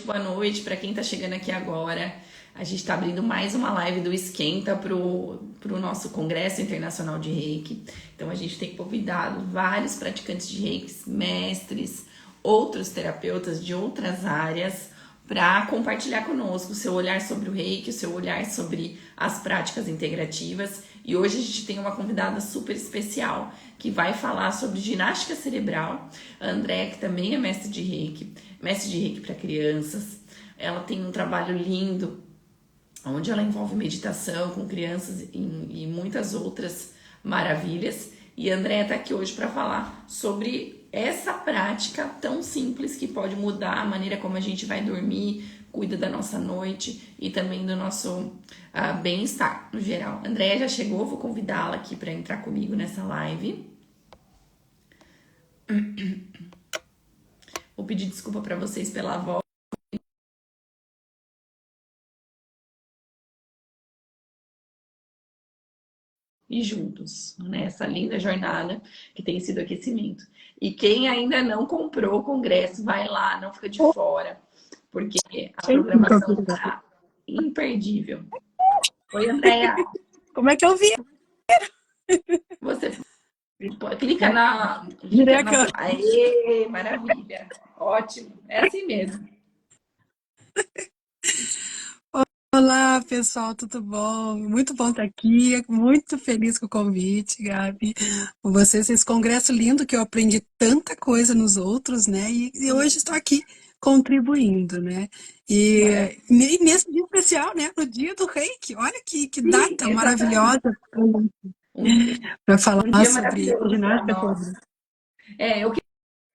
Boa noite para quem está chegando aqui agora. A gente está abrindo mais uma live do Esquenta para o nosso Congresso Internacional de Reiki. Então a gente tem convidado vários praticantes de Reiki, mestres, outros terapeutas de outras áreas para compartilhar conosco o seu olhar sobre o Reiki, o seu olhar sobre as práticas integrativas. E hoje a gente tem uma convidada super especial que vai falar sobre ginástica cerebral. A Andréa, que também é mestre de Reiki para crianças. Ela tem um trabalho lindo, onde ela envolve meditação com crianças e muitas outras maravilhas. E a Andréa está aqui hoje para falar sobre essa prática tão simples que pode mudar a maneira como a gente vai dormir, cuida da nossa noite e também do nosso bem-estar no geral. A Andréa já chegou, vou convidá-la aqui para entrar comigo nessa live. Vou pedir desculpa para vocês pela voz. E juntos, nessa linda jornada que tem sido aquecimento. E quem ainda não comprou o congresso, vai lá, não fica de fora, porque a programação está imperdível. Oi, Andréa. Como é que eu vi? Você clica na... Direca. Aê, maravilha. Ótimo, é assim mesmo. Olá, pessoal, tudo bom? Muito bom estar aqui, muito feliz com o convite, Gabi. Com vocês, esse congresso lindo que eu aprendi tanta coisa nos outros, né? E hoje estou aqui contribuindo, né? E nesse dia especial, né? No dia do Reiki, olha que Sim, data exatamente. maravilhosa Um, para falar um dia sobre maravilhoso para ginástica nós. cerebral. Eu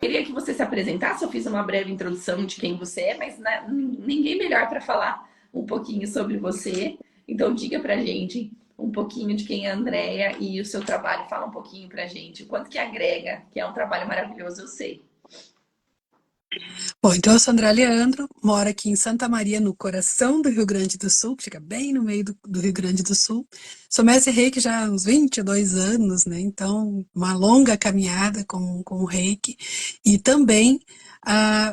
queria que você se apresentasse. Eu fiz uma breve introdução de quem você é, mas ninguém melhor para falar um pouquinho sobre você. Então, diga pra gente um pouquinho de quem é a Andrea e o seu trabalho. Fala um pouquinho pra gente, o quanto que agrega, que é um trabalho maravilhoso, eu sei. Bom, então eu sou André Leandro, moro aqui em Santa Maria, no coração do Rio Grande do Sul, que fica bem no meio do Rio Grande do Sul. Sou mestre Reiki já há uns 22 anos, né? Então, uma longa caminhada com o Reiki. E também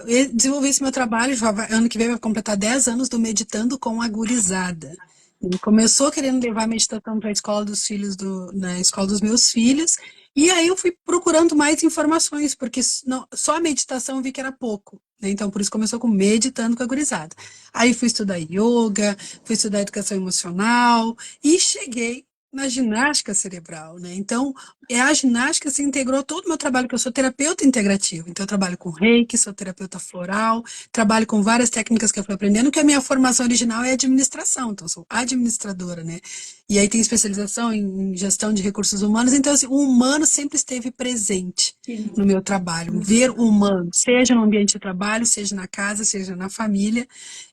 eu desenvolvi esse meu trabalho, ano que vem vai completar 10 anos do Meditando com a Gurizada. E começou querendo levar a meditação para a escola dos filhos, na escola dos meus filhos, e aí eu fui procurando mais informações, porque só a meditação eu vi que era pouco, né? Então, por isso começou com meditando com a gurizada. Aí fui estudar yoga, fui estudar educação emocional e cheguei na ginástica cerebral, né? Então, a ginástica se integrou todo o meu trabalho, que eu sou terapeuta integrativo. Então, eu trabalho com Reiki, sou terapeuta floral, trabalho com várias técnicas que eu fui aprendendo, que a minha formação original é administração, então eu sou administradora, né? E aí tem especialização em gestão de recursos humanos, então assim, o humano sempre esteve presente no meu trabalho, ver o humano, seja no ambiente de trabalho, seja na casa, seja na família.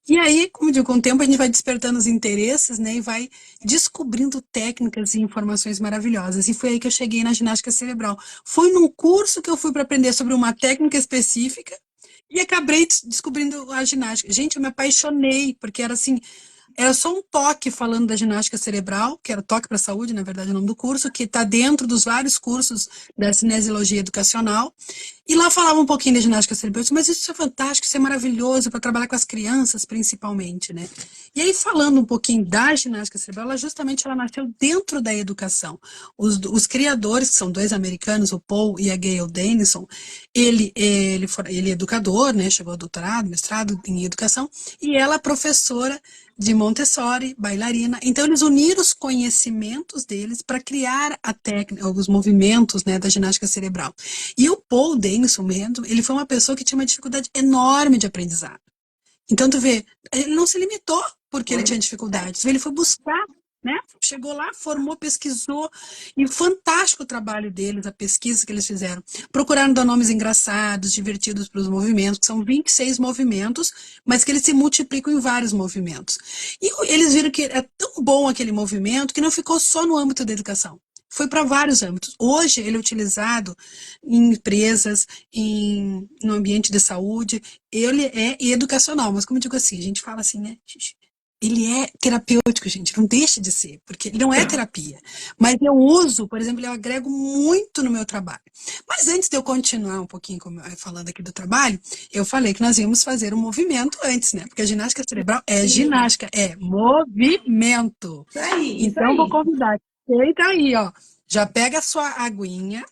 E aí, como eu digo, com o tempo a gente vai despertando os interesses, né, e vai descobrindo técnicas e informações maravilhosas. E foi aí que eu cheguei na ginástica cerebral. Foi num curso que eu fui para aprender sobre uma técnica específica e acabei descobrindo a ginástica. Gente, eu me apaixonei, porque era assim, era só um toque falando da ginástica cerebral, que era toque para a saúde, na verdade, é o nome do curso, que está dentro dos vários cursos da cinesiologia educacional. E lá falava um pouquinho da ginástica cerebral. Eu disse, mas isso é fantástico, isso é maravilhoso para trabalhar com as crianças, principalmente, né? E aí, falando um pouquinho da ginástica cerebral, ela nasceu dentro da educação. Os criadores, que são dois americanos, o Paul e a Gail Dennison, ele é educador, né? Chegou ao doutorado, mestrado em educação, e ela é professora de Montessori, bailarina. Então, eles uniram os conhecimentos deles para criar a técnica, os movimentos, né, da ginástica cerebral. E o Paul Denison mesmo, ele foi uma pessoa que tinha uma dificuldade enorme de aprendizado. Então, tu vê, ele não se limitou porque ele tinha dificuldades, ele foi buscar, né? Chegou lá, formou, pesquisou, e fantástico o trabalho deles, a pesquisa que eles fizeram. Procuraram dar nomes engraçados, divertidos para os movimentos, que são 26 movimentos, mas que eles se multiplicam em vários movimentos. E eles viram que é tão bom aquele movimento que não ficou só no âmbito da educação. Foi para vários âmbitos. Hoje ele é utilizado em empresas, no ambiente de saúde, ele é educacional, mas como eu digo assim, a gente fala assim, né? ele é terapêutico, gente, não deixa de ser, porque ele não é terapia. Mas eu uso, por exemplo, eu agrego muito no meu trabalho. Mas antes de eu continuar um pouquinho falando aqui do trabalho, eu falei que nós íamos fazer um movimento antes, né? Porque a ginástica cerebral é Sim, ginástica, é movimento. isso aí, isso Então, eu vou aí. convidar. Eita aí, ó. Já pega a sua aguinha,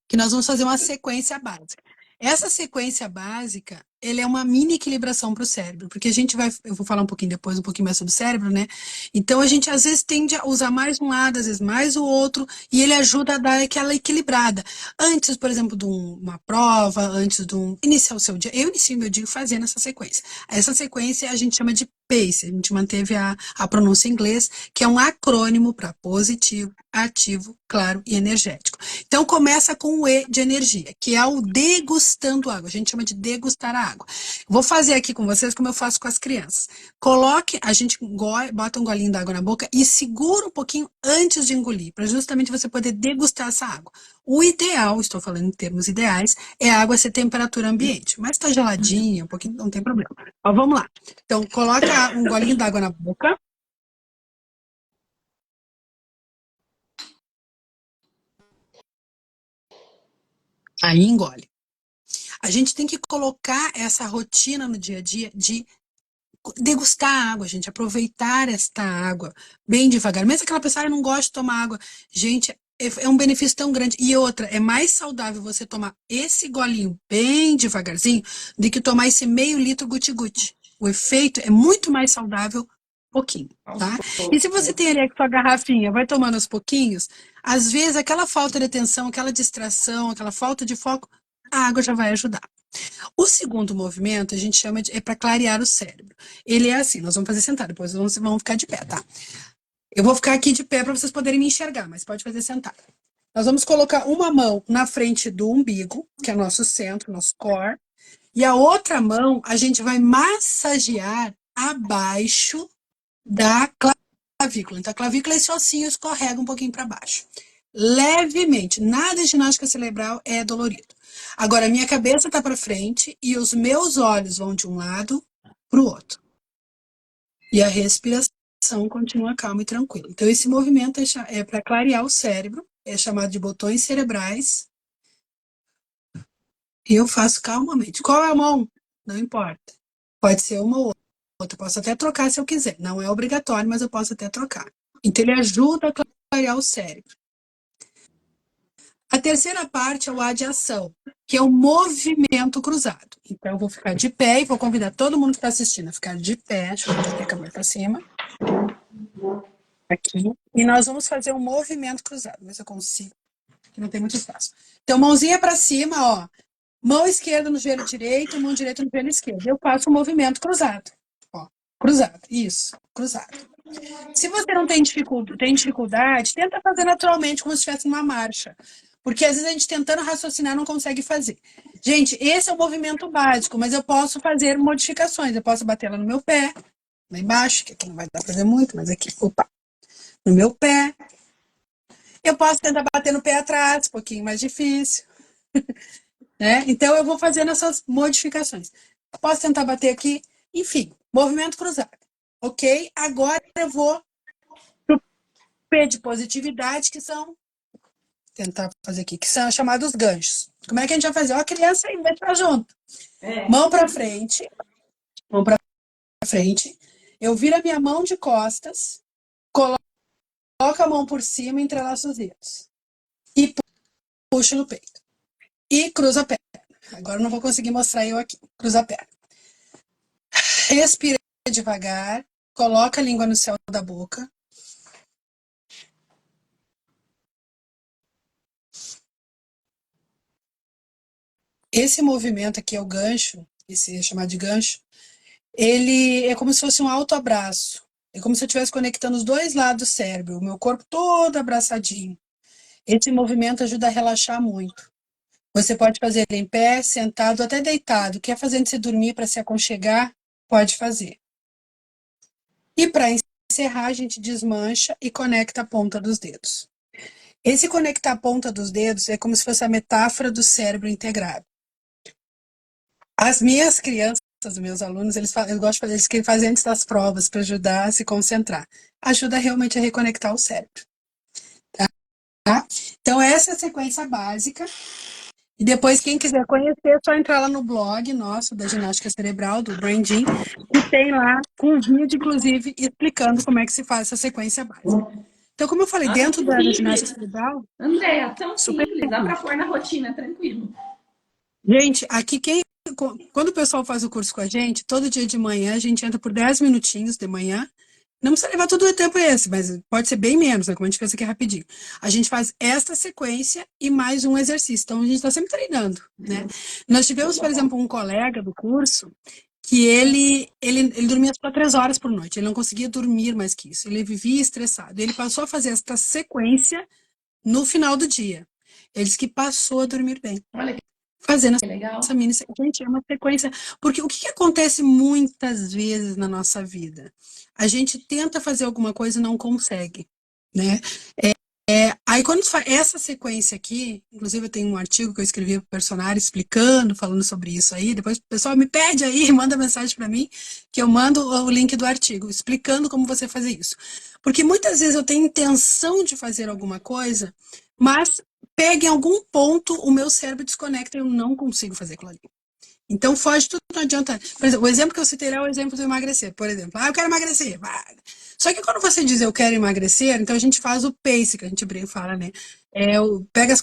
que nós vamos fazer uma sequência básica. Essa sequência básica, ele é uma mini equilibração para o cérebro, porque a gente vai, eu vou falar um pouquinho depois, um pouquinho mais sobre o cérebro, né? Então a gente às vezes tende a usar mais um lado, às vezes mais o outro, e ele ajuda a dar aquela equilibrada. Antes, por exemplo, de uma prova, antes de iniciar o seu dia, eu inicio meu dia fazendo essa sequência. Essa sequência a gente chama de PACE, a gente manteve a pronúncia em inglês, que é um acrônimo para positivo, ativo, claro e energético. Então começa com o E de energia, que é o degustando água. A gente chama de degustar a água. Vou fazer aqui com vocês como eu faço com as crianças. Coloque, a gente bota um golinho d'água na boca e segura um pouquinho antes de engolir, para justamente você poder degustar essa água. O ideal, estou falando em termos ideais, é a água ser temperatura ambiente. Mas está geladinha, um pouquinho, não tem problema. Ó, vamos lá. Então, coloca um golinho d'água na boca. Aí engole. A gente tem que colocar essa rotina no dia a dia de degustar a água, gente, aproveitar esta água bem devagar. Mesmo aquela pessoa que não gosta de tomar água, gente, é um benefício tão grande. E outra, é mais saudável você tomar esse golinho bem devagarzinho do que tomar esse meio litro guti-guti. O efeito é muito mais saudável, pouquinho, Aos tá? E se você poucos. tem ali a sua garrafinha, vai tomando aos pouquinhos, às vezes aquela falta de atenção, aquela distração, aquela falta de foco, a água já vai ajudar. O segundo movimento a gente chama de é para clarear o cérebro. Ele é assim, nós vamos fazer sentado, depois vamos ficar de pé, tá? Eu vou ficar aqui de pé para vocês poderem me enxergar, mas pode fazer sentado. Nós vamos colocar uma mão na frente do umbigo, que é o nosso centro, nosso core, e a outra mão a gente vai massagear abaixo da clavícula. Então a clavícula, esse ossinho escorrega um pouquinho para baixo. Levemente, nada de ginástica cerebral é dolorido. Agora, minha cabeça está para frente e os meus olhos vão de um lado para o outro. E a respiração continua calma e tranquila. Então, esse movimento é para clarear o cérebro, é chamado de botões cerebrais, e eu faço calmamente. Qual é a mão? Não importa. Pode ser uma ou outra. Posso até trocar se eu quiser. Não é obrigatório, mas eu posso até trocar. Então, ele ajuda a clarear o cérebro. A terceira parte é o A de ação, que é o movimento cruzado. Então, eu vou ficar de pé e vou convidar todo mundo que está assistindo a ficar de pé. Deixa eu botar aqui a câmera para cima. Aqui. E nós vamos fazer um movimento cruzado. Mas eu consigo, que não tem muito espaço. Então, mãozinha para cima, ó. Mão esquerda no joelho direito, mão direita no joelho esquerdo. Eu faço um movimento cruzado. Ó, cruzado. Isso, cruzado. Se você não tem dificuldade, tenta fazer naturalmente, como se estivesse numa marcha. Porque às vezes a gente tentando raciocinar não consegue fazer. Gente, esse é o movimento básico, mas eu posso fazer modificações. Eu posso bater lá no meu pé, lá embaixo, que aqui não vai dar pra fazer muito, mas aqui, opa, no meu pé. Eu posso tentar bater no pé atrás, um pouquinho mais difícil, né? Então eu vou fazendo essas modificações. Eu posso tentar bater aqui, enfim, movimento cruzado. Ok? Agora eu vou pro P de positividade, que são tentar fazer aqui, que são chamados ganchos. Como é que a gente vai fazer? Ó, a criança aí vai estar junto. Mão para frente, mão para frente. Eu viro a minha mão de costas, coloco a mão por cima e entrelaço os dedos. E puxo no peito. E cruzo a perna. Agora não vou conseguir mostrar eu aqui. Cruza a perna. Respira devagar, coloca a língua no céu da boca. Esse movimento aqui é o gancho, esse é chamado de gancho, ele é como se fosse um autoabraço. É como se eu estivesse conectando os dois lados do cérebro, o meu corpo todo abraçadinho. Esse movimento ajuda a relaxar muito. Você pode fazer em pé, sentado, até deitado. Quer fazer antes de dormir para se aconchegar? Pode fazer. E para encerrar, a gente desmancha e conecta a ponta dos dedos. Esse conectar a ponta dos dedos é como se fosse a metáfora do cérebro integrado. As minhas crianças os meus alunos, eu gosto de fazer, eles querem fazer antes das provas para ajudar a se concentrar. Ajuda realmente a reconectar o cérebro, tá? Então, essa é a sequência básica. E depois, quem quiser conhecer, é só entrar lá no blog nosso da ginástica cerebral, do Brain Gym, e tem lá um vídeo, inclusive, explicando como é que se faz essa sequência básica. Então, como eu falei, Nossa, dentro que da ginástica simples. cerebral, Andréa, tão super simples. Dá para simples. pôr na rotina, tranquilo. Gente, aqui quando o pessoal faz o curso com a gente, todo dia de manhã a gente entra por 10 minutinhos de manhã. Não precisa levar todo o tempo esse, mas pode ser bem menos, né? Como a gente fez aqui rapidinho. A gente faz esta sequência e mais um exercício. Então a gente está sempre treinando, né? Nós tivemos, por exemplo, um colega do curso que ele dormia só 3 horas por noite. Ele não conseguia dormir mais que isso. Ele vivia estressado. Ele passou a fazer esta sequência no final do dia. Ele disse que passou a dormir bem Olha fazendo que essa legal. mini sequência. Gente, é uma sequência. Porque o que acontece muitas vezes na nossa vida? A gente tenta fazer alguma coisa e não consegue, né? Aí quando faz essa sequência aqui, inclusive eu tenho um artigo que eu escrevi para o personagem explicando, falando sobre isso aí, depois o pessoal me pede aí, manda mensagem para mim, que eu mando o link do artigo, explicando como você fazer isso. Porque muitas vezes eu tenho intenção de fazer alguma coisa, mas pega em algum ponto, o meu cérebro desconecta e eu não consigo fazer aquilo ali. Então foge tudo, não adianta. Por exemplo, o exemplo que eu citei é o exemplo do emagrecer, por exemplo. Eu quero emagrecer. Só que quando você diz eu quero emagrecer, então a gente faz o pace, que a gente brinca e fala, né? Pega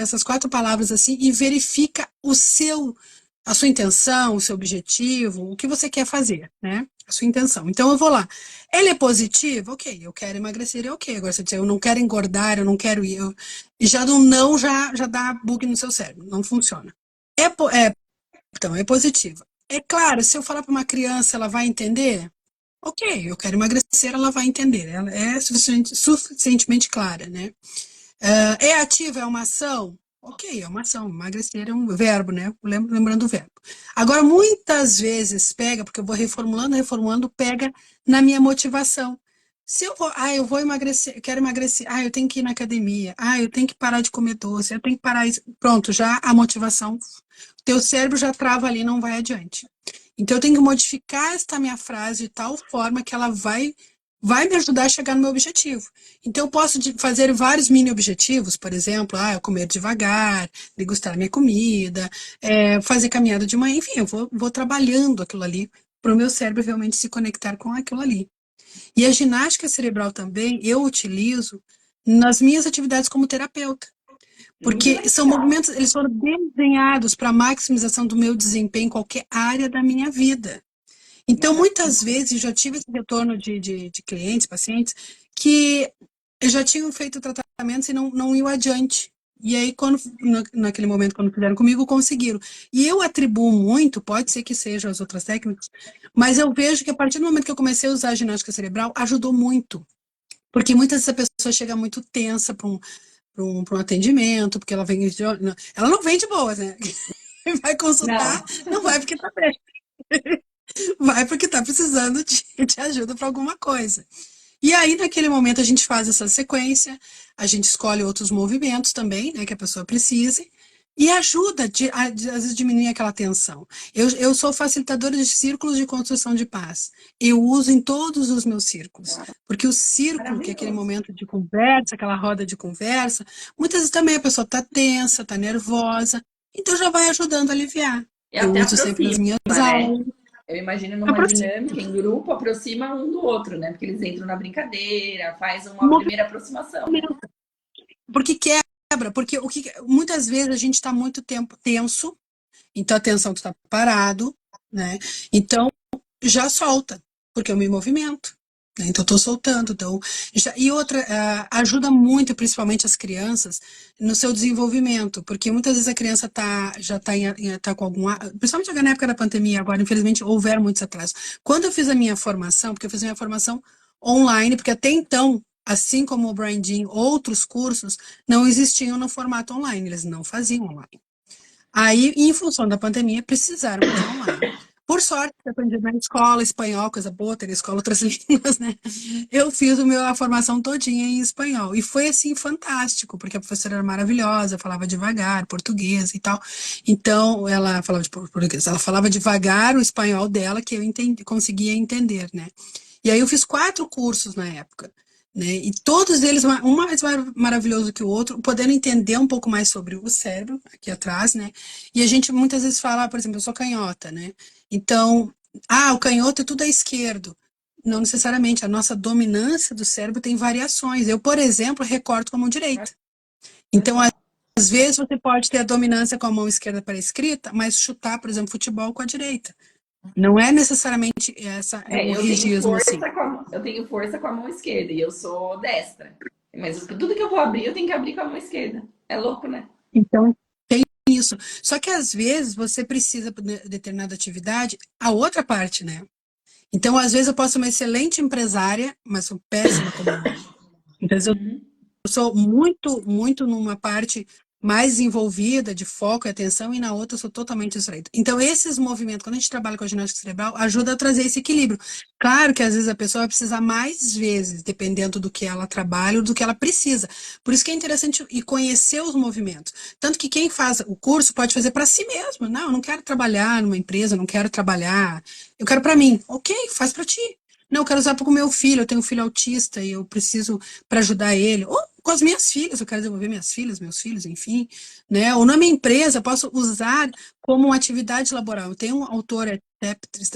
essas 4 palavras assim e verifica a sua intenção, o seu objetivo, o que você quer fazer, né? A sua intenção. Então eu vou lá. Ele é positivo? Ok, eu quero emagrecer, é ok. Agora, se eu dizer eu não quero engordar, eu não quero ir, e já do não já dá bug no seu cérebro, não funciona. Então, é positiva. É claro, se eu falar para uma criança, ela vai entender? Ok, eu quero emagrecer, ela vai entender. Ela é suficientemente clara, né? É ativa, é uma ação? Ok, é uma ação. Emagrecer é um verbo, né? Lembrando o verbo. Agora, muitas vezes pega, porque eu vou reformulando, pega na minha motivação. Se eu vou emagrecer, eu quero emagrecer, eu tenho que ir na academia, eu tenho que parar de comer doce, eu tenho que parar isso. Pronto, já a motivação, teu cérebro já trava ali, não vai adiante. Então eu tenho que modificar esta minha frase de tal forma que ela vai me ajudar a chegar no meu objetivo. Então, eu posso fazer vários mini objetivos, por exemplo, comer devagar, degustar a minha comida, fazer caminhada de manhã, enfim, eu vou trabalhando aquilo ali para o meu cérebro realmente se conectar com aquilo ali. E a ginástica cerebral também eu utilizo nas minhas atividades como terapeuta, Muito porque são legal. movimentos, eles foram desenhados para a maximização do meu desempenho em qualquer área da minha vida. Então, muitas vezes, já tive esse retorno de clientes, pacientes, que já tinham feito tratamentos e não iam adiante. E aí, naquele momento, quando fizeram comigo, conseguiram. E eu atribuo muito, pode ser que sejam as outras técnicas, mas eu vejo que a partir do momento que eu comecei a usar a ginástica cerebral, ajudou muito. Porque muitas vezes a pessoa chega muito tensa para um atendimento, porque ela vem ela não vem de boas, né? Vai consultar, Não. não vai porque tá bem. Vai porque está precisando de ajuda para alguma coisa. E aí, naquele momento, a gente faz essa sequência, a gente escolhe outros movimentos também, né, que a pessoa precise, e ajuda, às vezes, diminuir aquela tensão. Eu sou facilitadora de círculos de construção de paz. Eu uso em todos os meus círculos. Porque o círculo, que é aquele Maravilhoso. momento de conversa, aquela roda de conversa, muitas vezes também a pessoa está tensa, está nervosa, então já vai ajudando a aliviar. E Eu até uso sempre nas aproxima, minhas né? aulas. Eu imagino numa Aproxima. dinâmica em grupo, aproxima um do outro, né? Porque eles entram na brincadeira, faz uma primeira aproximação. Porque quebra, porque muitas vezes a gente está muito tempo tenso, então a tensão está parado, né? Então já solta, porque eu me movimento. Né? Então, estou soltando. Então, e outra, ajuda muito, principalmente as crianças, no seu desenvolvimento, porque muitas vezes a criança já está com algum. Principalmente agora na época da pandemia, agora, infelizmente, houveram muitos atrasos. Quando eu fiz a minha formação, porque eu fiz a minha formação online, porque até então, assim como o Branding, outros cursos não existiam no formato online, eles não faziam online. Aí, em função da pandemia, precisaram fazer online. Por sorte, eu aprendi na escola espanhol, coisa boa, ter escola outras línguas, né? Eu fiz a formação todinha em espanhol. E foi, assim, fantástico, porque a professora era maravilhosa, falava devagar, português e tal. Então, ela falava de português, ela falava devagar o espanhol dela, que eu conseguia entender, né? E aí eu fiz 4 cursos na época, né? E todos eles, um mais maravilhoso que o outro, podendo entender um pouco mais sobre o cérebro, aqui atrás, né? E a gente muitas vezes fala, por exemplo, eu sou canhota, né? Então, o canhoto é tudo à esquerdo. Não necessariamente, a nossa dominância do cérebro tem variações. Eu, por exemplo, recorto com a mão direita. Então, às vezes você pode ter a dominância com a mão esquerda para a escrita, mas chutar, por exemplo, futebol com a direita. Não é necessariamente o regismo, assim. Eu tenho força com a mão esquerda e eu sou destra. Mas tudo que eu vou abrir, eu tenho que abrir com a mão esquerda. É louco, né? Então, tem isso. Só que às vezes você precisa, para determinada atividade, a outra parte, né? Então, às vezes eu posso ser uma excelente empresária, mas sou péssima como mãe. Então, eu sou muito, muito numa parte mais envolvida, de foco e atenção, e na outra eu sou totalmente distraída. Então, esses movimentos, quando a gente trabalha com a ginástica cerebral, ajuda a trazer esse equilíbrio. Claro que às vezes a pessoa vai precisar mais vezes, dependendo do que ela trabalha ou do que ela precisa. Por isso que é interessante ir conhecer os movimentos. Tanto que quem faz o curso pode fazer para si mesmo. Não, eu não quero trabalhar numa empresa, eu não quero trabalhar, eu quero para mim. Ok, faz para ti. Não, eu quero usar para o meu filho, eu tenho um filho autista e eu preciso para ajudar ele. Ou com as minhas filhas, eu quero desenvolver minhas filhas, meus filhos, enfim, né? Ou na minha empresa, eu posso usar como uma atividade laboral. Tem um autor,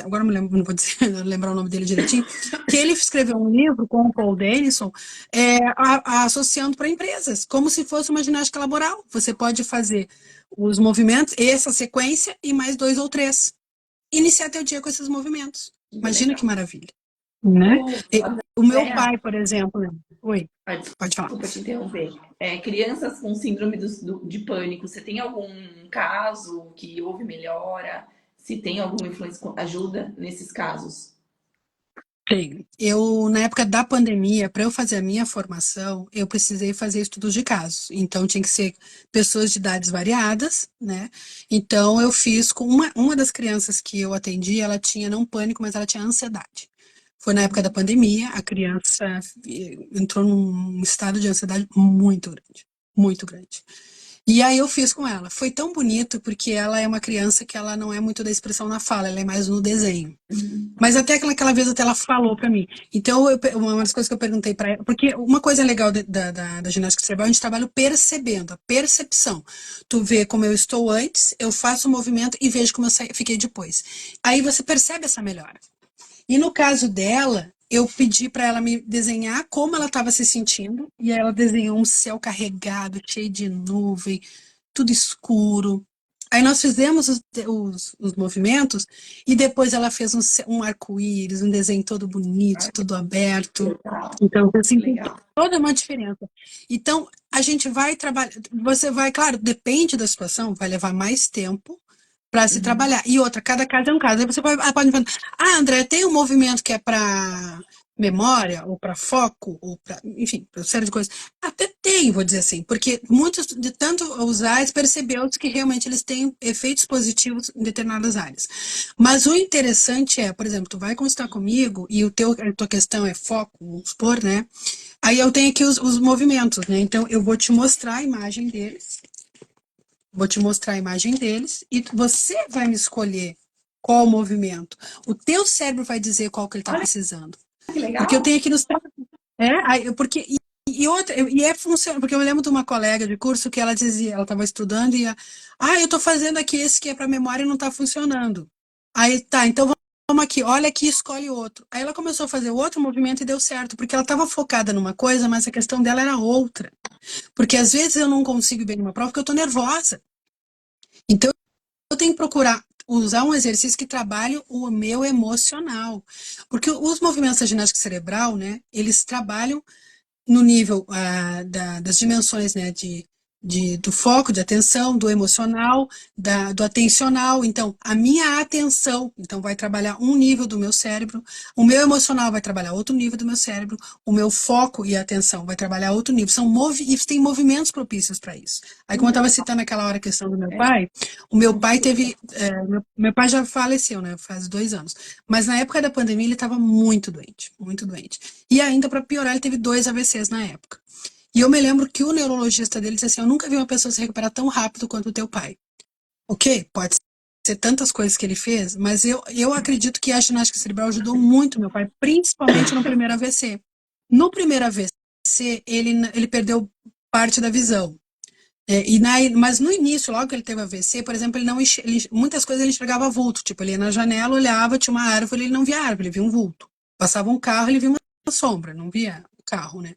agora não vou dizer, lembrar o nome dele direitinho, que ele escreveu um livro com o Paul Denison, associando para empresas, como se fosse uma ginástica laboral. Você pode fazer os movimentos, essa sequência e mais 2 ou 3. Iniciar teu dia com esses movimentos. Imagina que maravilha. Né? O meu pai, por exemplo. Oi, pode falar. Desculpa te interromper. Crianças com síndrome de pânico, você tem algum caso que houve melhora? Se tem alguma influência, ajuda nesses casos? Tenho. Eu, na época da pandemia, para eu fazer a minha formação, eu precisei fazer estudos de casos. Então, tinha que ser pessoas de idades variadas, né? Então, eu fiz com uma das crianças que eu atendi, ela tinha não pânico, mas ela tinha ansiedade. Foi na época da pandemia, a criança entrou num estado de ansiedade muito grande, muito grande. E aí eu fiz com ela. Foi tão bonito porque ela é uma criança que ela não é muito da expressão na fala, ela é mais no desenho. Mas até aquela vez até ela falou para mim. Então, uma das coisas que eu perguntei para ela, porque uma coisa legal da ginástica cerebral, a gente trabalha percebendo, a percepção. Tu vê como eu estou antes, eu faço o movimento e vejo como eu fiquei depois. Aí você percebe essa melhora. E no caso dela, eu pedi para ela me desenhar como ela estava se sentindo, e aí ela desenhou um céu carregado, cheio de nuvem, tudo escuro. Aí nós fizemos os movimentos e depois ela fez um arco-íris, um desenho todo bonito, todo aberto. Então, assim, tem toda uma diferença. Então, a gente vai trabalhar, você vai, claro, depende da situação, vai levar mais tempo para se trabalhar. E outra, cada caso é um caso. Aí você pode me falar, André, tem um movimento que é para memória, ou para foco, ou para, enfim, para uma série de coisas. Até tem, vou dizer assim, porque muitos, de tanto usar, percebeu que realmente eles têm efeitos positivos em determinadas áreas. Mas o interessante é, por exemplo, tu vai consultar comigo e a tua questão é foco, vamos supor, né? Aí eu tenho aqui os movimentos, né? Então eu vou te mostrar a imagem deles. Vou te mostrar a imagem deles e você vai me escolher qual o movimento. O teu cérebro vai dizer qual que ele está precisando. Que legal. Porque eu tenho aqui nos... porque e é funciona, porque eu lembro de uma colega de curso que ela dizia, ela estava estudando e eu estou fazendo aqui esse que é para memória e não está funcionando. Aí tá, então vamos aqui, olha aqui, escolhe outro. Aí ela começou a fazer o outro movimento e deu certo, porque ela estava focada numa coisa, mas a questão dela era outra. Porque às vezes eu não consigo bem numa prova porque eu estou nervosa. Então, eu tenho que procurar usar um exercício que trabalhe o meu emocional. Porque os movimentos da ginástica cerebral, né, eles trabalham no nível das dimensões, né, do foco, de atenção, do emocional, do atencional. Então, a minha atenção, então, vai trabalhar um nível do meu cérebro, o meu emocional vai trabalhar outro nível do meu cérebro, o meu foco e atenção vai trabalhar outro nível. E tem movimentos propícios para isso. Aí, como eu estava citando aquela hora a questão do meu pai, o meu pai teve. Meu pai já faleceu, né? Faz 2 anos. Mas na época da pandemia ele estava muito doente, muito doente. E ainda, para piorar, ele teve 2 AVCs na época. E eu me lembro que o neurologista dele disse assim: eu nunca vi uma pessoa se recuperar tão rápido quanto o teu pai. Ok, pode ser tantas coisas que ele fez, mas eu acredito que a ginástica cerebral ajudou muito meu pai, principalmente no primeiro AVC. No primeiro AVC, ele perdeu parte da visão. Mas no início, logo que ele teve AVC, por exemplo, muitas coisas ele enxergava vulto. Tipo, ele ia na janela, olhava, tinha uma árvore, ele não via árvore, ele via um vulto. Passava um carro, ele via uma sombra, não via o carro, né?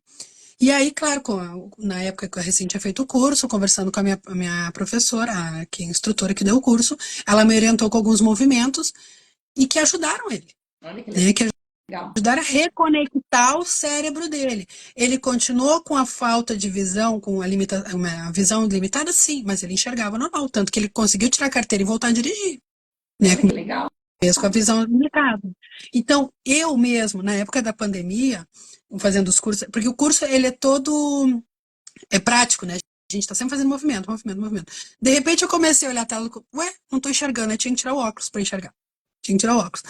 E aí, claro, na época que eu recém tinha feito o curso, conversando com a minha professora, que é a instrutora que deu o curso, ela me orientou com alguns movimentos e que ajudaram ele. Olha que Né? Que legal. ajudaram a reconectar o cérebro dele. Ele continuou com a falta de visão, com a visão limitada, sim, mas ele enxergava normal, tanto que ele conseguiu tirar a carteira e voltar a dirigir. Né? Olha que legal. Mesmo com a visão limitada. Então, eu mesmo, na época da pandemia, fazendo os cursos, porque o curso ele é todo prático, né? A gente tá sempre fazendo movimento, movimento, movimento. De repente eu comecei a olhar a tela, ué, não tô enxergando, eu tinha que tirar o óculos para enxergar. Tinha que tirar o óculos.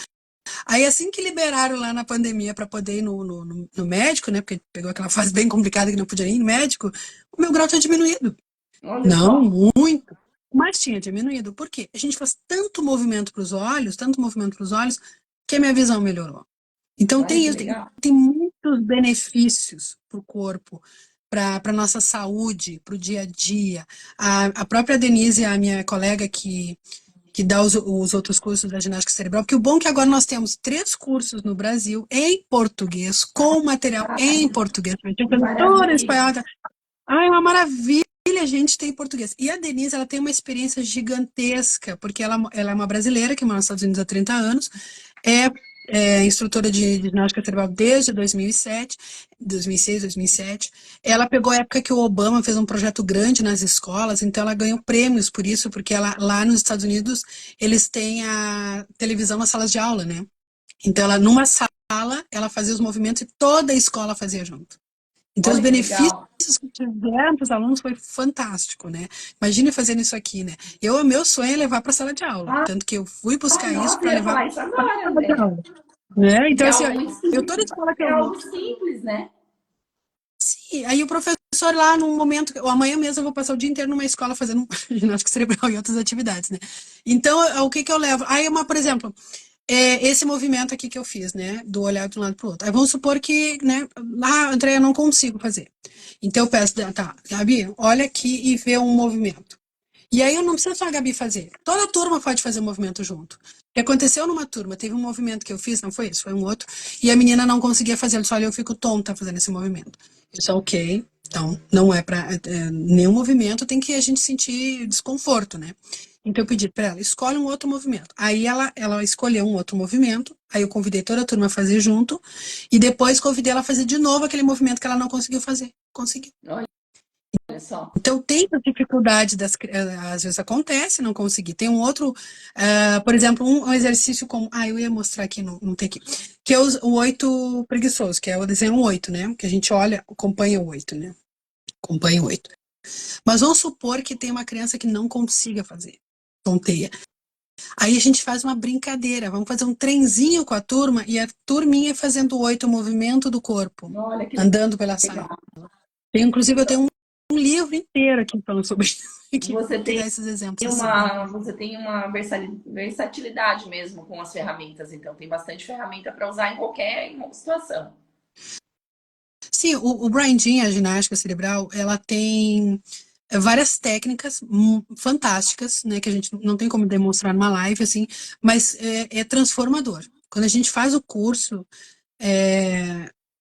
Aí assim que liberaram lá na pandemia para poder ir no médico, né? Porque pegou aquela fase bem complicada que não podia ir no médico, o meu grau tinha diminuído. Olha Não, só. muito. Mas tinha diminuído. Por quê? A gente faz tanto movimento para os olhos, tanto movimento para os olhos, que a minha visão melhorou. Então Olha que tem, legal. tem muitos benefícios para o corpo, para a nossa saúde, para o dia a dia. A própria Denise, a minha colega que dá os outros cursos da ginástica cerebral, porque o bom é que agora nós temos 3 cursos no Brasil em português, com material em português. Tem tradutor em Maravilha. espanhol. Ah, é uma maravilha a gente tem em português. E a Denise, ela tem uma experiência gigantesca, porque ela é uma brasileira que mora nos Estados Unidos há 30 anos, é instrutora de ginástica cerebral desde 2007, 2006, 2007. Ela pegou a época que o Obama fez um projeto grande nas escolas, então ela ganhou prêmios por isso, porque lá nos Estados Unidos eles têm a televisão nas salas de aula, né? Então ela, numa sala, ela fazia os movimentos e toda a escola fazia junto. Então, os Olha que benefícios legal. que tiveram para os alunos foi fantástico, né? Imagine fazendo isso aqui, né? Meu sonho é levar para a sala de aula, Ah, tanto que eu fui buscar isso nossa, eu para ia levar falar isso para a agora, sala de André. aula, né? Porque Então, é assim, algo muito eu simples. toda escola que É eu vou, algo simples, né? sim, aí o professor lá num momento, ou amanhã mesmo eu vou passar o dia inteiro numa escola fazendo ginástica cerebral e outras atividades, né? Então, o que que eu levo? Aí, por exemplo, esse movimento aqui que eu fiz, né, do olhar de um lado para o outro. Aí vamos supor que, né, André, eu não consigo fazer. Então eu peço, tá, Gabi, olha aqui e vê um movimento. E aí eu não preciso só a Gabi fazer. Toda a turma pode fazer o movimento junto. O que aconteceu numa turma, teve um movimento que eu fiz, não foi isso, foi um outro, e a menina não conseguia fazer, ela disse, olha, eu fico tonta fazendo esse movimento. Eu disse, ok, então não é para nenhum movimento tem que a gente sentir desconforto, né? Então eu pedi para ela, escolhe um outro movimento. Aí ela escolheu um outro movimento, aí eu convidei toda a turma a fazer junto, e depois convidei ela a fazer de novo aquele movimento que ela não conseguiu fazer. Conseguiu. Olha só. Então tem a dificuldade às vezes acontece, não conseguir. Tem um outro, por exemplo, um exercício como, eu ia mostrar aqui, não tem aqui, que é o 8 preguiçoso, que é o desenho 8, né? Que a gente olha, acompanha o 8, né? Acompanha o 8. Mas vamos supor que tem uma criança que não consiga fazer, tonteia. Aí a gente faz uma brincadeira, vamos fazer um trenzinho com a turma e a turminha fazendo o 8, o movimento do corpo, Olha que andando pela sala. legal. Inclusive, eu tenho um livro inteiro aqui falando sobre isso, Você que tem dá esses exemplos assim, né? você tem uma versatilidade mesmo com as ferramentas, então tem bastante ferramenta para usar em qualquer situação. Sim, o Brian Dean, a ginástica cerebral, ela tem várias técnicas fantásticas, né, que a gente não tem como demonstrar numa live, assim, mas é transformador. Quando a gente faz o curso,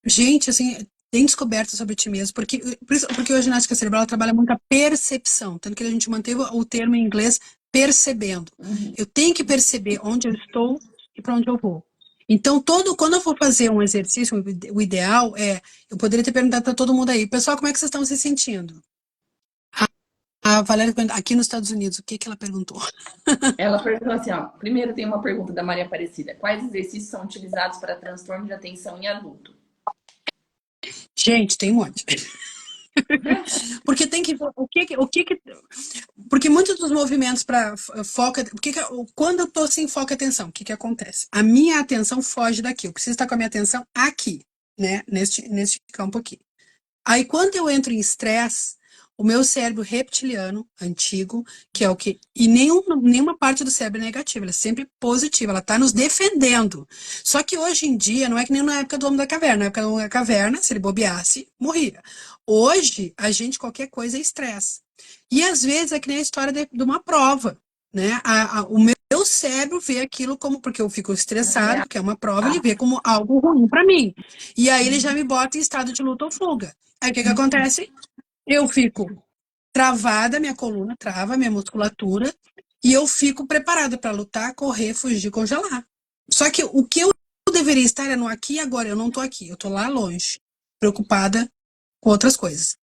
gente, assim, tem descoberta sobre ti mesmo, porque a ginástica cerebral trabalha muito a percepção, tanto que a gente manteve o termo em inglês percebendo. Uhum. Eu tenho que perceber onde eu estou e para onde eu vou. Então, quando eu for fazer um exercício, o ideal eu poderia ter perguntado para todo mundo aí, pessoal, como é que vocês estão se sentindo? A Valéria perguntou, aqui nos Estados Unidos, o que que ela perguntou? Ela perguntou assim, ó. Primeiro tem uma pergunta da Maria Aparecida. Quais exercícios são utilizados para transtorno de atenção em adulto? Gente, tem um monte. Porque tem que porque muitos dos movimentos para foco, quando eu tô sem foco e atenção, o que que acontece? A minha atenção foge daqui, eu preciso estar com a minha atenção aqui, né, neste campo aqui. Aí quando eu entro em estresse, o meu cérebro reptiliano, antigo, que é o que. E nenhuma parte do cérebro é negativa, ela é sempre positiva, ela está nos defendendo. Só que hoje em dia, não é que nem na época do Homem da Caverna. Na época do Homem da Caverna, se ele bobeasse, morria. Hoje, a gente, qualquer coisa é estresse. E às vezes é que nem a história de uma prova. Né? O meu cérebro vê aquilo como, porque eu fico estressado, porque é uma prova, ele vê como algo ruim para mim. E aí ele já me bota em estado de luta ou fuga. Aí o que que acontece? Eu fico travada, minha coluna trava, minha musculatura, e eu fico preparada para lutar, correr, fugir, congelar. Só que o que eu deveria estar é no aqui e agora. Eu não estou aqui, eu estou lá longe, preocupada com outras coisas.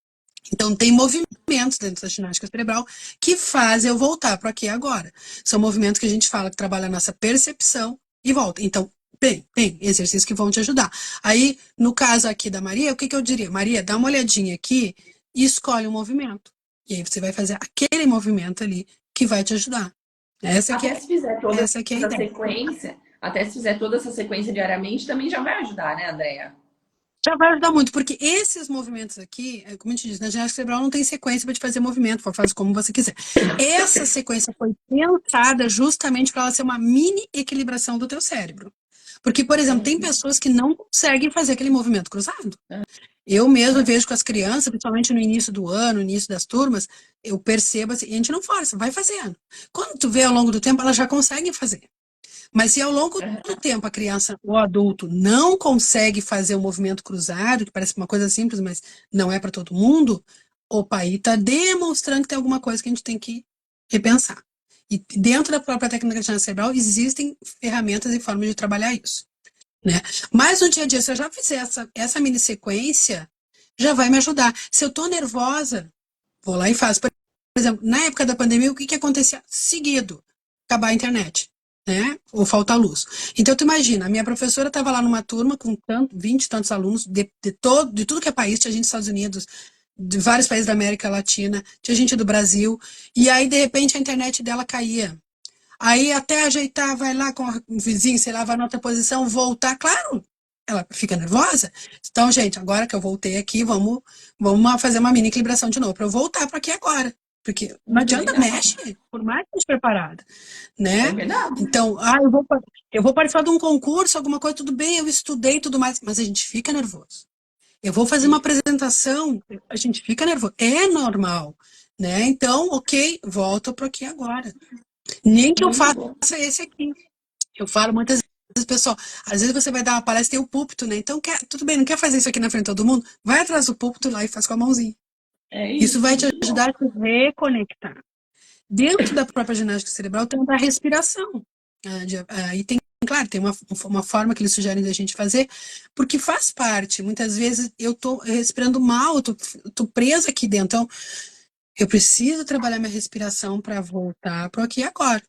Então, tem movimentos dentro da ginástica cerebral que fazem eu voltar para aqui e agora. São movimentos que a gente fala que trabalha a nossa percepção e volta. Então, tem exercícios que vão te ajudar. Aí, no caso aqui da Maria, o que eu diria? Maria, dá uma olhadinha aqui e escolhe um movimento. E aí você vai fazer aquele movimento ali que vai te ajudar. Até se fizer toda Essa aqui é a essa ideia. sequência, até se fizer toda essa sequência diariamente, também já vai ajudar, né, Andréia? Já vai ajudar muito, porque esses movimentos aqui, como a gente diz, na ginástica cerebral não tem sequência para te fazer movimento, faz como você quiser. Essa sequência foi pensada justamente para ela ser uma mini equilibração do teu cérebro. Porque, por exemplo, tem pessoas que não conseguem fazer aquele movimento cruzado. Eu mesmo vejo com as crianças, principalmente no início do ano, no início das turmas, eu percebo assim, e a gente não força, vai fazendo. Quando tu vê ao longo do tempo, elas já conseguem fazer. Mas se ao longo do tempo a criança ou adulto não consegue fazer o movimento cruzado, que parece uma coisa simples, mas não é para todo mundo, opa, aí está demonstrando que tem alguma coisa que a gente tem que repensar. E dentro da própria técnica de ginástica cerebral existem ferramentas e formas de trabalhar isso. Né? Mas no dia a dia, se eu já fizer essa mini sequência, já vai me ajudar. Se eu estou nervosa, vou lá e faço. Por exemplo, na época da pandemia, o que acontecia? Seguido, acabar a internet, né? Ou faltar luz. Então, tu imagina, a minha professora estava lá numa turma com 20 e tantos alunos de tudo que é país, tinha gente dos Estados Unidos, de vários países da América Latina, tinha gente do Brasil, e aí, de repente, a internet dela caía. Aí até ajeitar, vai lá com o vizinho, sei lá, vai na outra posição, voltar, claro, ela fica nervosa. Então, gente, agora que eu voltei aqui, vamos fazer uma mini equilibração de novo, para eu voltar para aqui agora. Porque não Muito adianta, legal. mexe, por mais que esteja preparada, É né? verdade. Então, eu vou participar de um concurso, alguma coisa, tudo bem, eu estudei e tudo mais, mas a gente fica nervoso. Eu vou fazer uma apresentação, a gente fica nervoso. É normal, né? Então, ok, volta para aqui agora. Nem que eu Muito faça bom. esse aqui. Eu falo muitas vezes, pessoal, às vezes você vai dar uma palestra e tem o púlpito, né? Então, tudo bem, não quer fazer isso aqui na frente de todo mundo? Vai atrás do púlpito lá e faz com a mãozinha. É Isso isso, vai te muito bom. ajudar a se reconectar. Dentro da própria ginástica cerebral tem a respiração. E tem, claro, tem uma forma que eles sugerem da gente fazer, porque faz parte. Muitas vezes eu tô respirando mal, tô presa aqui dentro. Então, eu preciso trabalhar minha respiração para voltar para aqui e agora.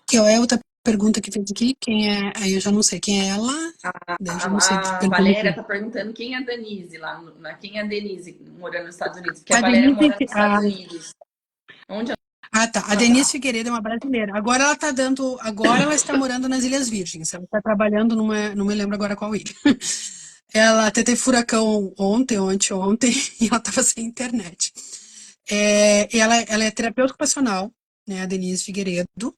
Que é outra pergunta que fez aqui, quem é? Aí eu já não sei quem é ela. Daí eu já não sei que A pergunta Valéria que está perguntando quem é a Denise lá, quem é a Denise morando nos Estados Unidos, porque a a Valéria Denise, mora nos Estados Unidos. Onde tá. A ela Denise tá? Figueiredo é uma brasileira. Agora ela está morando nas Ilhas Virgens. Ela está trabalhando não me lembro agora qual ilha. Ela até teve furacão ontem, e ela estava sem internet. Ela é terapeuta ocupacional, né, a Denise Figueiredo.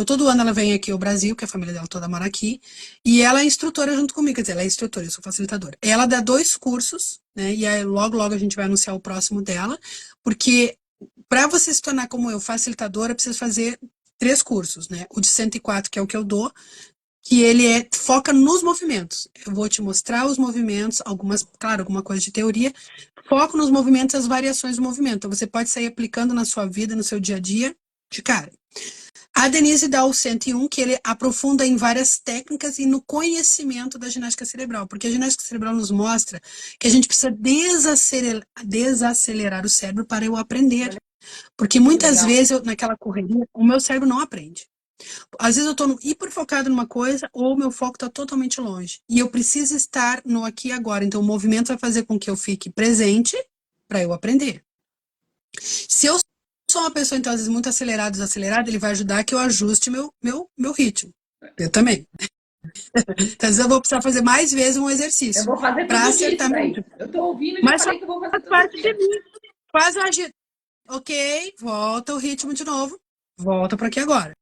Todo ano ela vem aqui ao Brasil, que a família dela toda mora aqui, e ela é instrutora junto comigo, quer dizer, ela é instrutora, eu sou facilitadora. Ela dá 2 cursos, né, e aí logo a gente vai anunciar o próximo dela, porque para você se tornar como eu, facilitadora, precisa fazer 3 cursos, né, o de 104, que é o que eu dou, que ele foca nos movimentos. Eu vou te mostrar os movimentos, claro, alguma coisa de teoria, foco nos movimentos e as variações do movimento. Então, você pode sair aplicando na sua vida, no seu dia a dia, de cara. A Denise dá o 101, que ele aprofunda em várias técnicas e no conhecimento da ginástica cerebral, porque a ginástica cerebral nos mostra que a gente precisa desacelerar o cérebro para eu aprender. Porque muitas vezes, naquela correria, o meu cérebro não aprende. Às vezes eu estou hiper focado numa coisa ou o meu foco está totalmente longe. E eu preciso estar no aqui e agora. Então, o movimento vai fazer com que eu fique presente para eu aprender. Se eu sou uma pessoa, então, às vezes, muito acelerada, desacelerada, ele vai ajudar que eu ajuste meu ritmo. Eu também. Então, às vezes eu vou precisar fazer mais vezes um Eu exercício vou fazer para todo dia isso acertar meu daí. ritmo. Eu tô ouvindo e já Mas falei que eu vou fazer faz todo parte de dia. mim. Faz o agir. Ok, volta o ritmo de novo. Volta para aqui agora.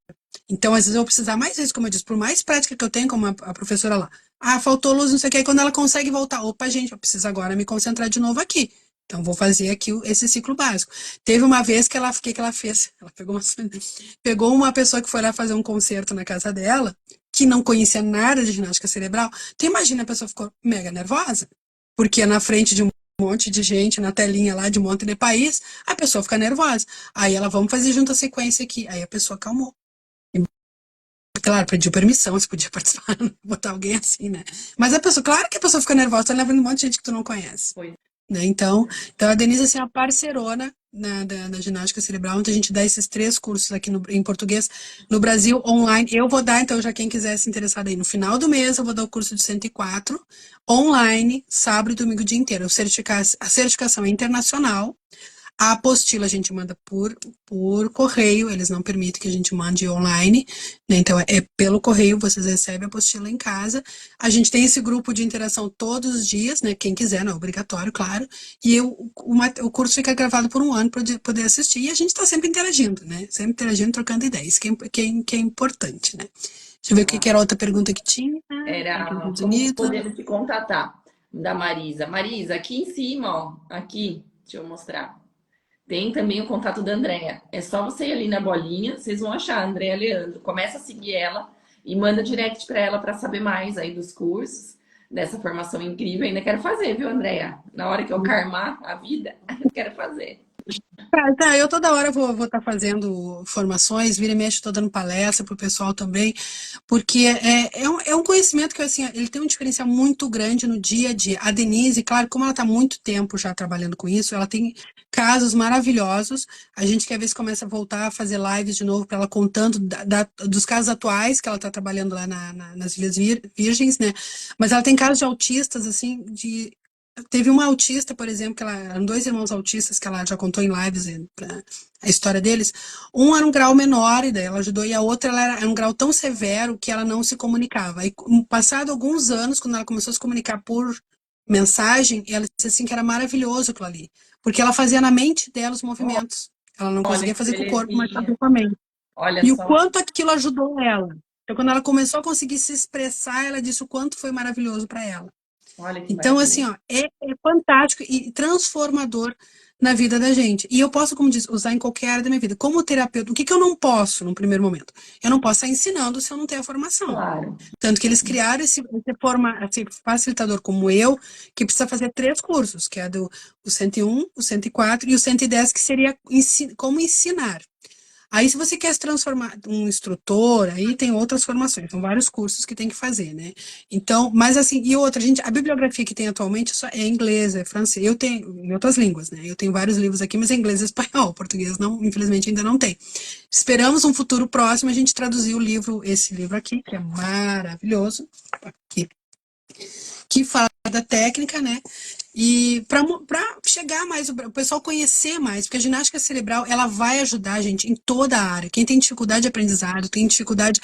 Então, às vezes, eu vou precisar mais vezes, como eu disse, por mais prática que eu tenho, como a professora lá. Ah, faltou luz, não sei o que. Aí, quando ela consegue voltar, opa, gente, eu preciso agora me concentrar de novo aqui. Então, vou fazer aqui esse ciclo básico. Teve uma vez que ela, o que ela fez? Ela pegou uma pessoa que foi lá fazer um concerto na casa dela, que não conhecia nada de ginástica cerebral. Tu imagina, a pessoa ficou mega nervosa, porque na frente de um monte de gente, na telinha lá de um monte de país, a pessoa fica nervosa. Aí ela, vamos fazer junto a sequência aqui. Aí a pessoa acalmou. Claro, pediu permissão, se podia participar, botar alguém assim, né? Mas a pessoa, claro que a pessoa fica nervosa, tá levando um monte de gente que tu não conhece. Pois. Né? Então a Denise assim, é uma parceirona da ginástica cerebral, onde a gente dá esses 3 cursos aqui em português, no Brasil, online. Eu vou dar, então, já quem quiser se interessar aí, no final do mês, eu vou dar o curso de 104, online, sábado e domingo o dia inteiro. A certificação é internacional. A apostila a gente manda por correio, eles não permitem que a gente mande online, né? Então é pelo correio, vocês recebem a apostila em casa. A gente tem esse grupo de interação todos os dias, né? Quem quiser, não é obrigatório, claro. E o curso fica gravado por um ano para poder assistir. E a gente está sempre interagindo, né? Sempre interagindo, trocando ideias, que é importante, né? Deixa eu ver o que era a outra pergunta que tinha. Era Estados como Unidos. podemos te contatar, da Marisa. Marisa, aqui em cima, ó, aqui, deixa eu mostrar. Tem também o contato da Andréia. É só você ir ali na bolinha, vocês vão achar a Andréia Leandro. Começa a seguir ela e manda direct para ela para saber mais aí dos cursos, dessa formação incrível. Ainda quero fazer, viu, Andréia? Na hora que eu karmar a vida, eu quero fazer. Tá, eu toda hora vou estar fazendo formações, vira e mexe, estou dando palestra para o pessoal também, porque é um conhecimento que, assim, ele tem um diferencial muito grande no dia a dia. A Denise, claro, como ela está há muito tempo já trabalhando com isso, ela tem casos maravilhosos. A gente quer ver se começa a voltar a fazer lives de novo para ela contando dos casos atuais que ela está trabalhando lá nas Ilhas Virgens, né? Mas ela tem casos de autistas, assim, Teve uma autista, por exemplo, que eram 2 irmãos autistas que ela já contou em lives a história deles. Um era um grau menor, e daí ela ajudou, e a outra era um grau tão severo que ela não se comunicava. E passado alguns anos, quando ela começou a se comunicar por mensagem, ela disse assim que era maravilhoso aquilo ali, porque ela fazia na mente dela os movimentos. Ela não Olha conseguia que fazer com o corpo, mas belezinha. fazia com a mente. Olha E o só. quanto aquilo ajudou ela. Então, quando ela começou a conseguir se expressar, ela disse o quanto foi maravilhoso para ela. Olha que Então, assim, maravilha. ó, é fantástico e transformador na vida da gente. E eu posso, como diz, usar em qualquer área da minha vida. Como terapeuta, o que eu não posso, num primeiro momento? Eu não posso estar ensinando se eu não tenho a formação. Claro. Tanto que eles criaram esse facilitador como eu, que precisa fazer 3 cursos, que é o 101, o 104 e o 110, que seria como ensinar. Aí, se você quer se transformar um instrutor, aí tem outras formações, são vários cursos que tem que fazer, né? Então, mas assim, e outra, a bibliografia que tem atualmente só é inglês, é francês, eu tenho em outras línguas, né? Eu tenho vários livros aqui, mas é inglês e espanhol, português não, infelizmente ainda não tem. Esperamos um futuro próximo a gente traduzir esse livro aqui, que é maravilhoso, aqui, que fala da técnica, né? E para chegar mais, o pessoal conhecer mais, porque a ginástica cerebral, ela vai ajudar a gente em toda a área. Quem tem dificuldade de aprendizado, tem dificuldade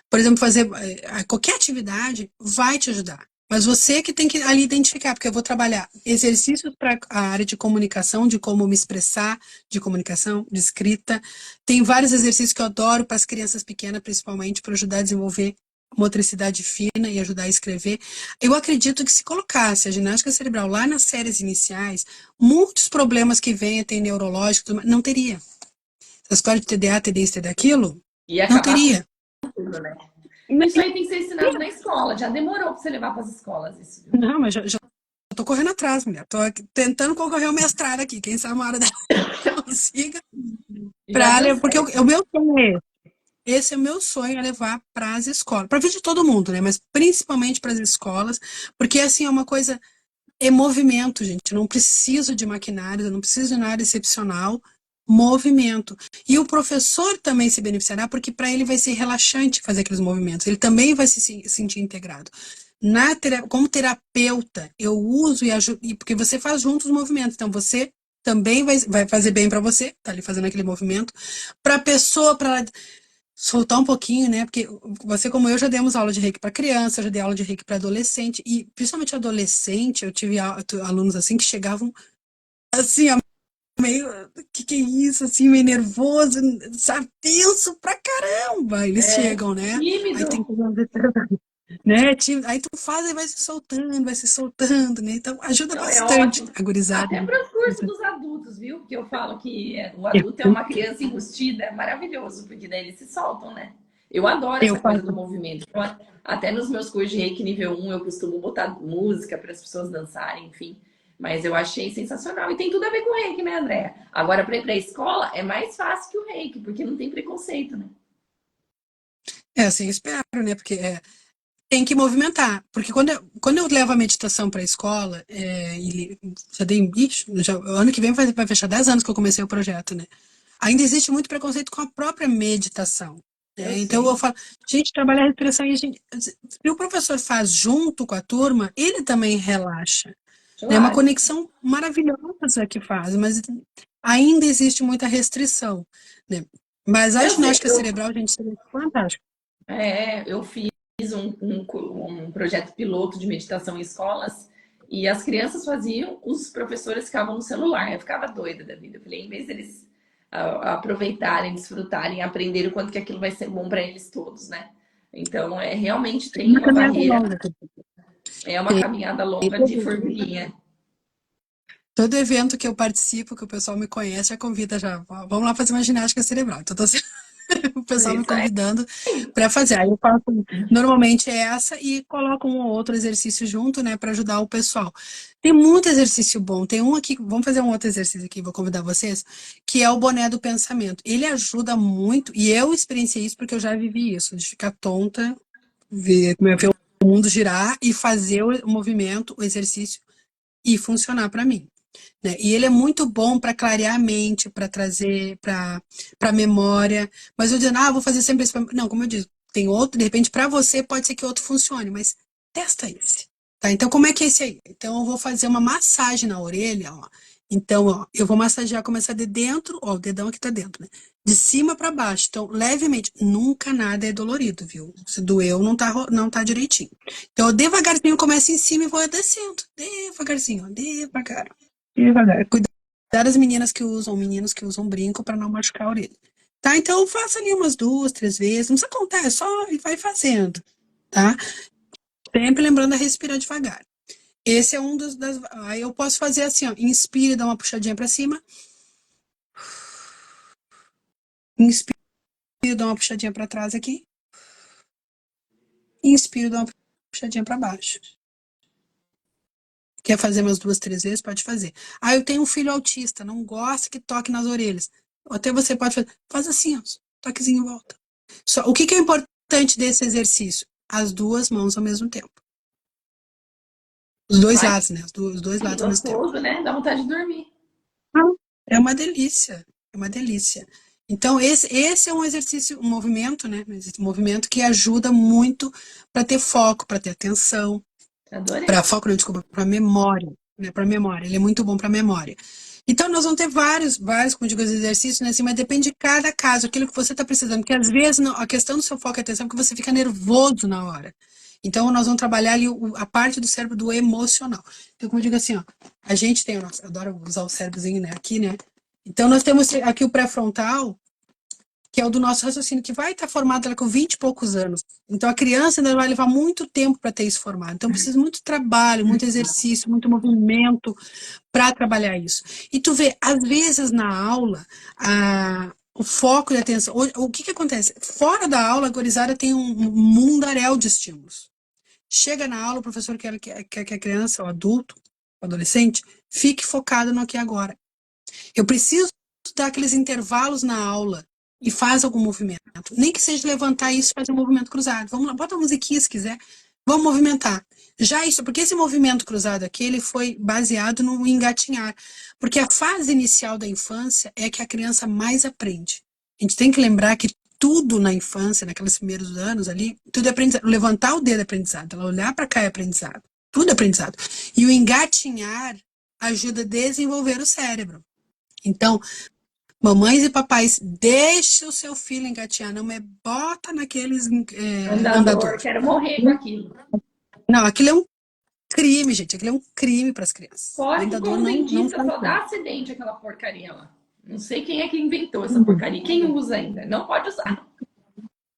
por exemplo, fazer qualquer atividade, vai te ajudar. Mas você que tem que ali identificar, porque eu vou trabalhar exercícios para a área de comunicação, de como me expressar, de comunicação, de escrita. Tem vários exercícios que eu adoro para as crianças pequenas, principalmente, para ajudar a desenvolver motricidade fina e ajudar a escrever. Eu acredito que se colocasse a ginástica cerebral lá nas séries iniciais, muitos problemas que vêm, tem neurológicos, não teria. Essa história de TDA, TD, TD aquilo, E não acabar com teria. tudo, né? Isso aí tem que ser ensinado na escola. Já demorou para você levar para as escolas isso, viu? Não, mas já tô correndo atrás, mulher. Tô tentando concorrer ao mestrado aqui. Quem sabe uma hora dela eu consiga. Já deu porque certo. o meu sonho é esse é o meu sonho, é levar para as escolas, para ver de todo mundo, né? Mas principalmente para as escolas, porque assim é uma coisa, é movimento, gente. Eu não preciso de maquinário, eu não preciso de nada excepcional. Movimento. E o professor também se beneficiará, porque para ele vai ser relaxante fazer aqueles movimentos. Ele também vai se sentir integrado. Como terapeuta, eu uso e ajudo, porque você faz juntos os movimentos. Então você também vai fazer bem para você, tá ali fazendo aquele movimento. Para a pessoa, para soltar um pouquinho, né? Porque você, como eu, já demos aula de reiki para criança, já dei aula de reiki para adolescente, e principalmente adolescente, eu tive alunos assim que chegavam assim, ó, meio, que é isso, assim, meio nervoso, sabe? Tenso pra caramba, eles É, chegam, né? Aí tem tímido. que né? Aí tu faz e vai se soltando, né? Então ajuda Não, é bastante ótimo. a gurizada. Até para os cursos dos adultos, viu? Porque eu falo que o adulto é uma criança enrustida, é maravilhoso, porque daí eles se soltam, né? Eu adoro Eu essa coisa faço. do movimento. Até nos meus cursos de Reiki nível 1 eu costumo botar música para as pessoas dançarem, enfim. Mas eu achei sensacional. E tem tudo a ver com o Reiki, né, Andréa? Agora, para ir para a escola, é mais fácil que o Reiki, porque não tem preconceito, né? É assim, espero, né? Porque tem que movimentar, porque quando eu levo a meditação para a escola, já dei, ano que vem vai fechar 10 anos que eu comecei o projeto, né? Ainda existe muito preconceito com a própria meditação, Eu né? Então eu sei. falo, gente, trabalha a respiração e a gente, se o professor faz junto com a turma, ele também relaxa, né? É uma Claro. conexão maravilhosa que faz, mas ainda existe muita restrição, né? Mas a Eu sei. ginástica cerebral, gente, seria fantástico. Eu fiz um projeto piloto de meditação em escolas e as crianças faziam, os professores ficavam no celular. Eu ficava doida da vida. Eu falei, em vez deles aproveitarem, desfrutarem, aprender o quanto que aquilo vai ser bom para eles todos, né? Então, realmente tem Uma uma caminhada barreira, longa. é uma caminhada longa de formiguinha. Todo evento que eu participo, que o pessoal me conhece, já convida já. Vamos lá fazer uma ginástica cerebral. Então, o pessoal me Isso aí. convidando para fazer. Aí eu faço, normalmente é essa e coloco um ou outro exercício junto, né, para ajudar o pessoal. Tem muito exercício bom. Tem um aqui, vamos fazer um outro exercício aqui, vou convidar vocês, que é o boné do pensamento. Ele ajuda muito, e eu experienciei isso porque eu já vivi isso, de ficar tonta, ver o mundo girar e fazer o movimento, o exercício e funcionar para mim, né? E ele é muito bom para clarear a mente, para trazer para memória. Mas eu dizendo, vou fazer sempre isso. Não, como eu disse, tem outro, de repente para você pode ser que outro funcione, mas testa esse. Tá? Então, como é que é esse aí? Então, eu vou fazer uma massagem na orelha, ó. Então, ó, eu vou massagear, começar de dentro, ó, o dedão aqui tá dentro, né? De cima para baixo. Então, levemente, nunca nada é dolorido, viu? Se doeu, não tá direitinho. Então, eu devagarzinho começo em cima e vou descendo. Devagarzinho, ó, devagar. Devagar. Cuidar das meninos que usam brinco para não machucar a orelha. Tá? Então, faça ali umas 2, 3 vezes. Não precisa contar, é só e vai fazendo. Tá? Sempre lembrando a respirar devagar. Esse é um Aí eu posso fazer assim, ó. Inspire, dá uma puxadinha para cima. Inspire, dá uma puxadinha para trás aqui. Inspire, dá uma puxadinha para baixo. Quer fazer umas 2, 3 vezes? Pode fazer. Eu tenho um filho autista, não gosta que toque nas orelhas. Até você pode fazer. Faz assim, ó. Toquezinho em volta. O que é importante desse exercício? As duas mãos ao mesmo tempo. Os dois Ai, lados, né? Os dois que lados ao mesmo tempo. gostoso, né? Dá vontade de dormir. É uma delícia. É uma delícia. Então, esse é um exercício, um movimento, né? Um movimento que ajuda muito para ter foco, para ter atenção, para Adorei. foco, não, desculpa, para memória, né? Para memória. Ele é muito bom para memória. Então, nós vamos ter vários, como eu digo, exercícios, né? Assim, mas depende de cada caso, aquilo que você está precisando. Porque às vezes a questão do seu foco e atenção é que você fica nervoso na hora. Então, nós vamos trabalhar ali a parte do cérebro do emocional. Então, como eu digo assim, ó, a gente tem, eu adoro usar o cérebrozinho, né? Aqui, né? Então, nós temos aqui o pré-frontal, que é o do nosso raciocínio, que vai estar formado lá com 20 e poucos anos. Então, a criança ainda vai levar muito tempo para ter isso formado. Então, precisa muito trabalho, muito exercício, muito movimento para trabalhar isso. E tu vê, às vezes na aula, o foco e a atenção. O que acontece? Fora da aula, a gurizada tem um mundaréu de estímulos. Chega na aula, o professor quer que a criança, o adulto, o adolescente, fique focado no aqui e agora. Eu preciso dá aqueles intervalos na aula e faz algum movimento. Nem que seja levantar isso e fazer um movimento cruzado. Vamos lá, bota uma musiquinha se quiser. Vamos movimentar. Já isso, porque esse movimento cruzado aqui, ele foi baseado no engatinhar. Porque a fase inicial da infância é que a criança mais aprende. A gente tem que lembrar que tudo na infância, naqueles primeiros anos ali, tudo é aprendizado. Levantar o dedo é aprendizado, ela olhar para cá é aprendizado. Tudo é aprendizado. E o engatinhar ajuda a desenvolver o cérebro. Então, mamães e papais, deixe o seu filho engatinhar, não me bota naqueles Andador, andador. quero morrer com aquilo. Não, aquilo é um crime, gente. Aquilo é um crime para as crianças. Fora que Andador como não dentista faz só bem. dá acidente aquela porcaria lá. Não sei quem é que inventou essa porcaria. Quem usa ainda? Não pode usar.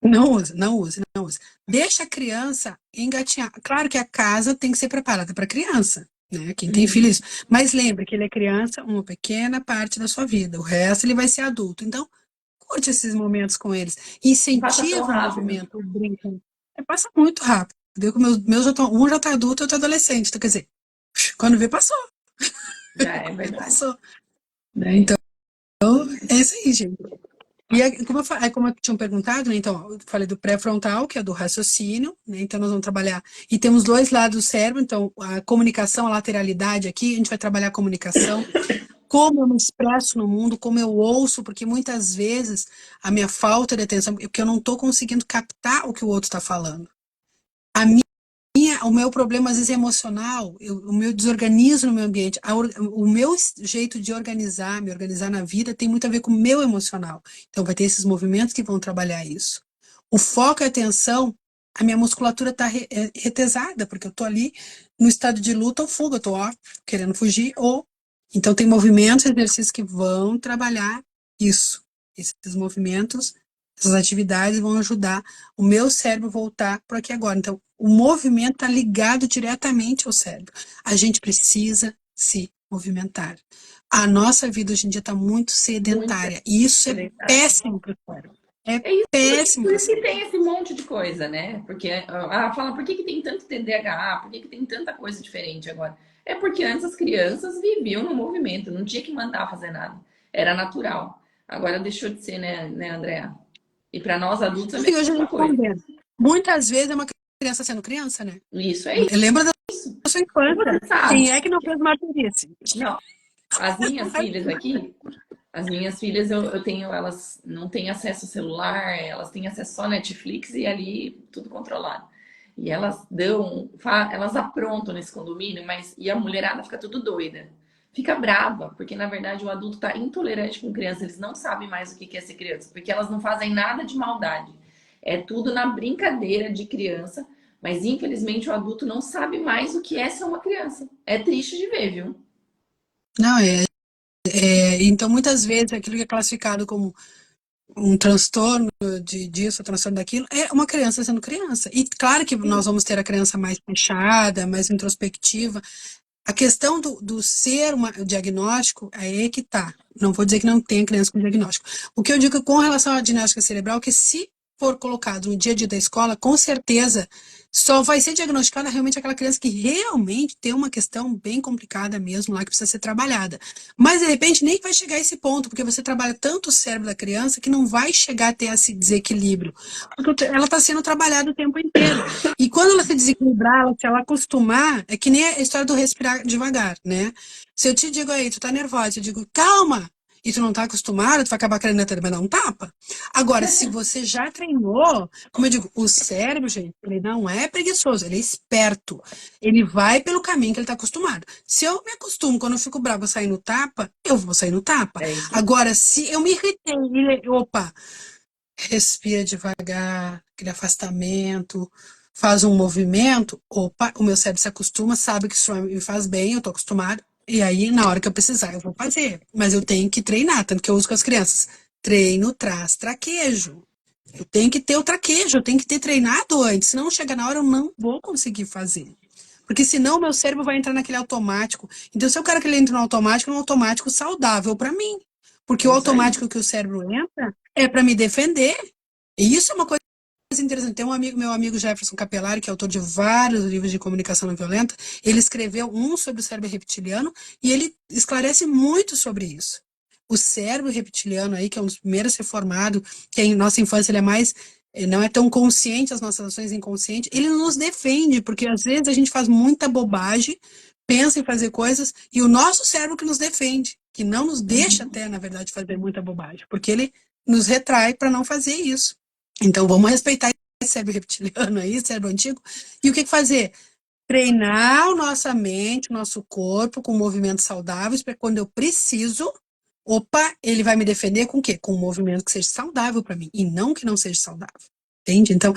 Não usa, não usa, não usa. Deixa a criança engatinhar. Claro que a casa tem que ser preparada para a criança, né? Quem tem filho, isso. Mas lembre que ele é criança uma pequena parte da sua vida. O resto ele vai ser adulto. Então, curte esses momentos com eles. Passa tão Incentiva o rápido. movimento, o brinco. Passa muito rápido. Meus já um já tá adulto, outro tá adolescente. Então, quer dizer, quando vê, passou. Já é verdade. Passou. Né? Então, é isso aí, gente. E como eu tinha perguntado, né, então, eu falei do pré-frontal, que é do raciocínio, né, então nós vamos trabalhar, e temos dois lados do cérebro, então a comunicação, a lateralidade aqui, a gente vai trabalhar a comunicação, como eu me expresso no mundo, como eu ouço, porque muitas vezes a minha falta de atenção, porque eu não estou conseguindo captar o que o outro está falando. O meu problema, às vezes, é emocional, o meu desorganismo no meu ambiente, o meu jeito de me organizar na vida, tem muito a ver com o meu emocional. Então, vai ter esses movimentos que vão trabalhar isso. O foco e a atenção, a minha musculatura está retesada, porque eu estou ali no estado de luta ou fuga, eu estou querendo fugir, ou... Então, tem movimentos, exercícios que vão trabalhar isso. Esses movimentos, essas atividades vão ajudar o meu cérebro a voltar para aqui agora. Então, o movimento está ligado diretamente ao cérebro. A gente precisa se movimentar. A nossa vida hoje em dia está muito sedentária. E isso é péssimo para o cérebro. É É isso, péssimo por para o isso que cérebro. tem esse monte de coisa, né? Porque fala, por que tem tanto TDAH? Por que tem tanta coisa diferente agora? É porque antes as crianças viviam no movimento, não tinha que mandar fazer nada. Era natural. Agora deixou de ser, né, Andréa? E para nós adultos é a E hoje a mesma gente está coisa. vendo. Muitas vezes é uma criança sendo criança, né? Isso é isso. Lembra da sua infância. Você sabe? Quem é que não fez maturice? Não, as minhas filhas aqui, as minhas filhas, eu tenho, elas não têm acesso ao celular, elas têm acesso só ao Netflix e ali tudo controlado. E elas aprontam nesse condomínio, e a mulherada fica tudo doida. Fica brava, porque na verdade o adulto tá intolerante com criança, eles não sabem mais o que é ser criança, porque elas não fazem nada de maldade. É tudo na brincadeira de criança, mas infelizmente o adulto não sabe mais o que é ser uma criança. É triste de ver, viu? Não, então, muitas vezes, aquilo que é classificado como um transtorno disso, um transtorno daquilo, é uma criança sendo criança. E claro que nós vamos ter a criança mais fechada, mais introspectiva. A questão do ser o diagnóstico, aí é que tá. Não vou dizer que não tem criança com diagnóstico. O que eu digo com relação à ginástica cerebral é que se for colocado no dia a dia da escola, com certeza só vai ser diagnosticada realmente aquela criança que realmente tem uma questão bem complicada mesmo lá, que precisa ser trabalhada. Mas, de repente, nem vai chegar a esse ponto, porque você trabalha tanto o cérebro da criança que não vai chegar a ter esse desequilíbrio. Porque ela está sendo trabalhada o tempo inteiro. E quando ela se desequilibrar, se ela acostumar, é que nem a história do respirar devagar, né? Se eu te digo aí, tu tá nervosa, eu digo, calma, e tu não tá acostumado, tu vai acabar querendo também dar um tapa. Agora, se você já treinou, como eu digo, o cérebro, gente, ele não é preguiçoso, ele é esperto. Ele vai pelo caminho que ele tá acostumado. Se eu me acostumo, quando eu fico bravo a sair no tapa, eu vou sair no tapa. É isso. Agora, se eu me irritei, opa, respira devagar, aquele afastamento, faz um movimento, opa, o meu cérebro se acostuma, sabe que isso me faz bem, eu tô acostumado, e aí na hora que eu precisar eu vou fazer. Mas eu tenho que treinar, tanto que eu uso com as crianças. Treino traz traquejo. Eu tenho que ter o traquejo, eu tenho que ter treinado antes, senão chega na hora eu não vou conseguir fazer. Porque senão o meu cérebro vai entrar naquele automático. Então se eu quero que ele entre no automático, é um automático saudável para mim. Porque É o isso aí. automático que o cérebro entra é para me defender. E isso é uma coisa interessante. Tem meu amigo Jefferson Capelari, que é autor de vários livros de comunicação não violenta. Ele escreveu um sobre o cérebro reptiliano e ele esclarece muito sobre isso. o cérebro reptiliano aí, que é um dos primeiros a ser formado, que em nossa infância ele é mais, não é tão consciente, as nossas ações inconscientes, ele nos defende, porque às vezes a gente faz muita bobagem, pensa em fazer coisas, e o nosso cérebro que nos defende, que não nos deixa até, na verdade, fazer muita bobagem, porque ele nos retrai para não fazer isso. Então vamos respeitar esse cérebro reptiliano aí, cérebro antigo, e o que fazer? Treinar a nossa mente, o nosso corpo com movimentos saudáveis, para quando eu preciso, opa, ele vai me defender com o quê? Com um movimento que seja saudável para mim, e não que não seja saudável. Entende? Então,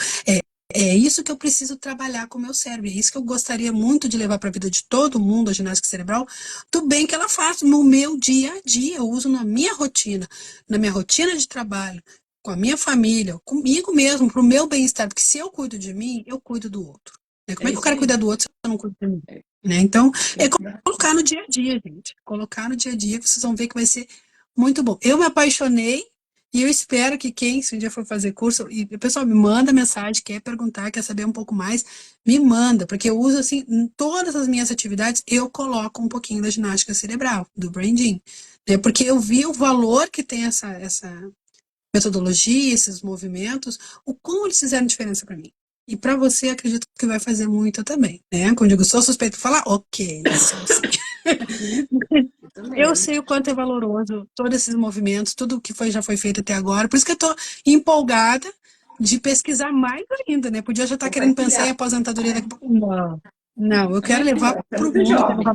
é isso que eu preciso trabalhar com o meu cérebro. É isso que eu gostaria muito de levar para a vida de todo mundo, a ginástica cerebral, do bem que ela faz no meu dia a dia. Eu uso na minha rotina de trabalho, com a minha família, comigo mesmo, para o meu bem-estar. Porque se eu cuido de mim, eu cuido do outro. Como é que eu quero cuidar do outro se eu não cuido de mim? Né? Então, é colocar no dia a dia, gente. Colocar no dia a dia, vocês vão ver que vai ser muito bom. Eu me apaixonei e eu espero que quem, se um dia for fazer curso, e o pessoal me manda mensagem, quer perguntar, quer saber um pouco mais, me manda, porque eu uso assim, em todas as minhas atividades, eu coloco um pouquinho da ginástica cerebral, do Brain, né? Porque eu vi o valor que tem essa metodologia, esses movimentos, o como eles fizeram diferença para mim. E para você, acredito que vai fazer muito também, né? Quando eu digo, sou suspeito de falar, ok, isso eu sei. Eu sei o quanto é valoroso todos esses movimentos, tudo que já foi feito até agora. Por isso que eu estou empolgada de pesquisar mais ainda, né? Podia já estar querendo pensar em aposentadoria daqui a pouco. Não, eu quero levar para o muito mundo. jovem.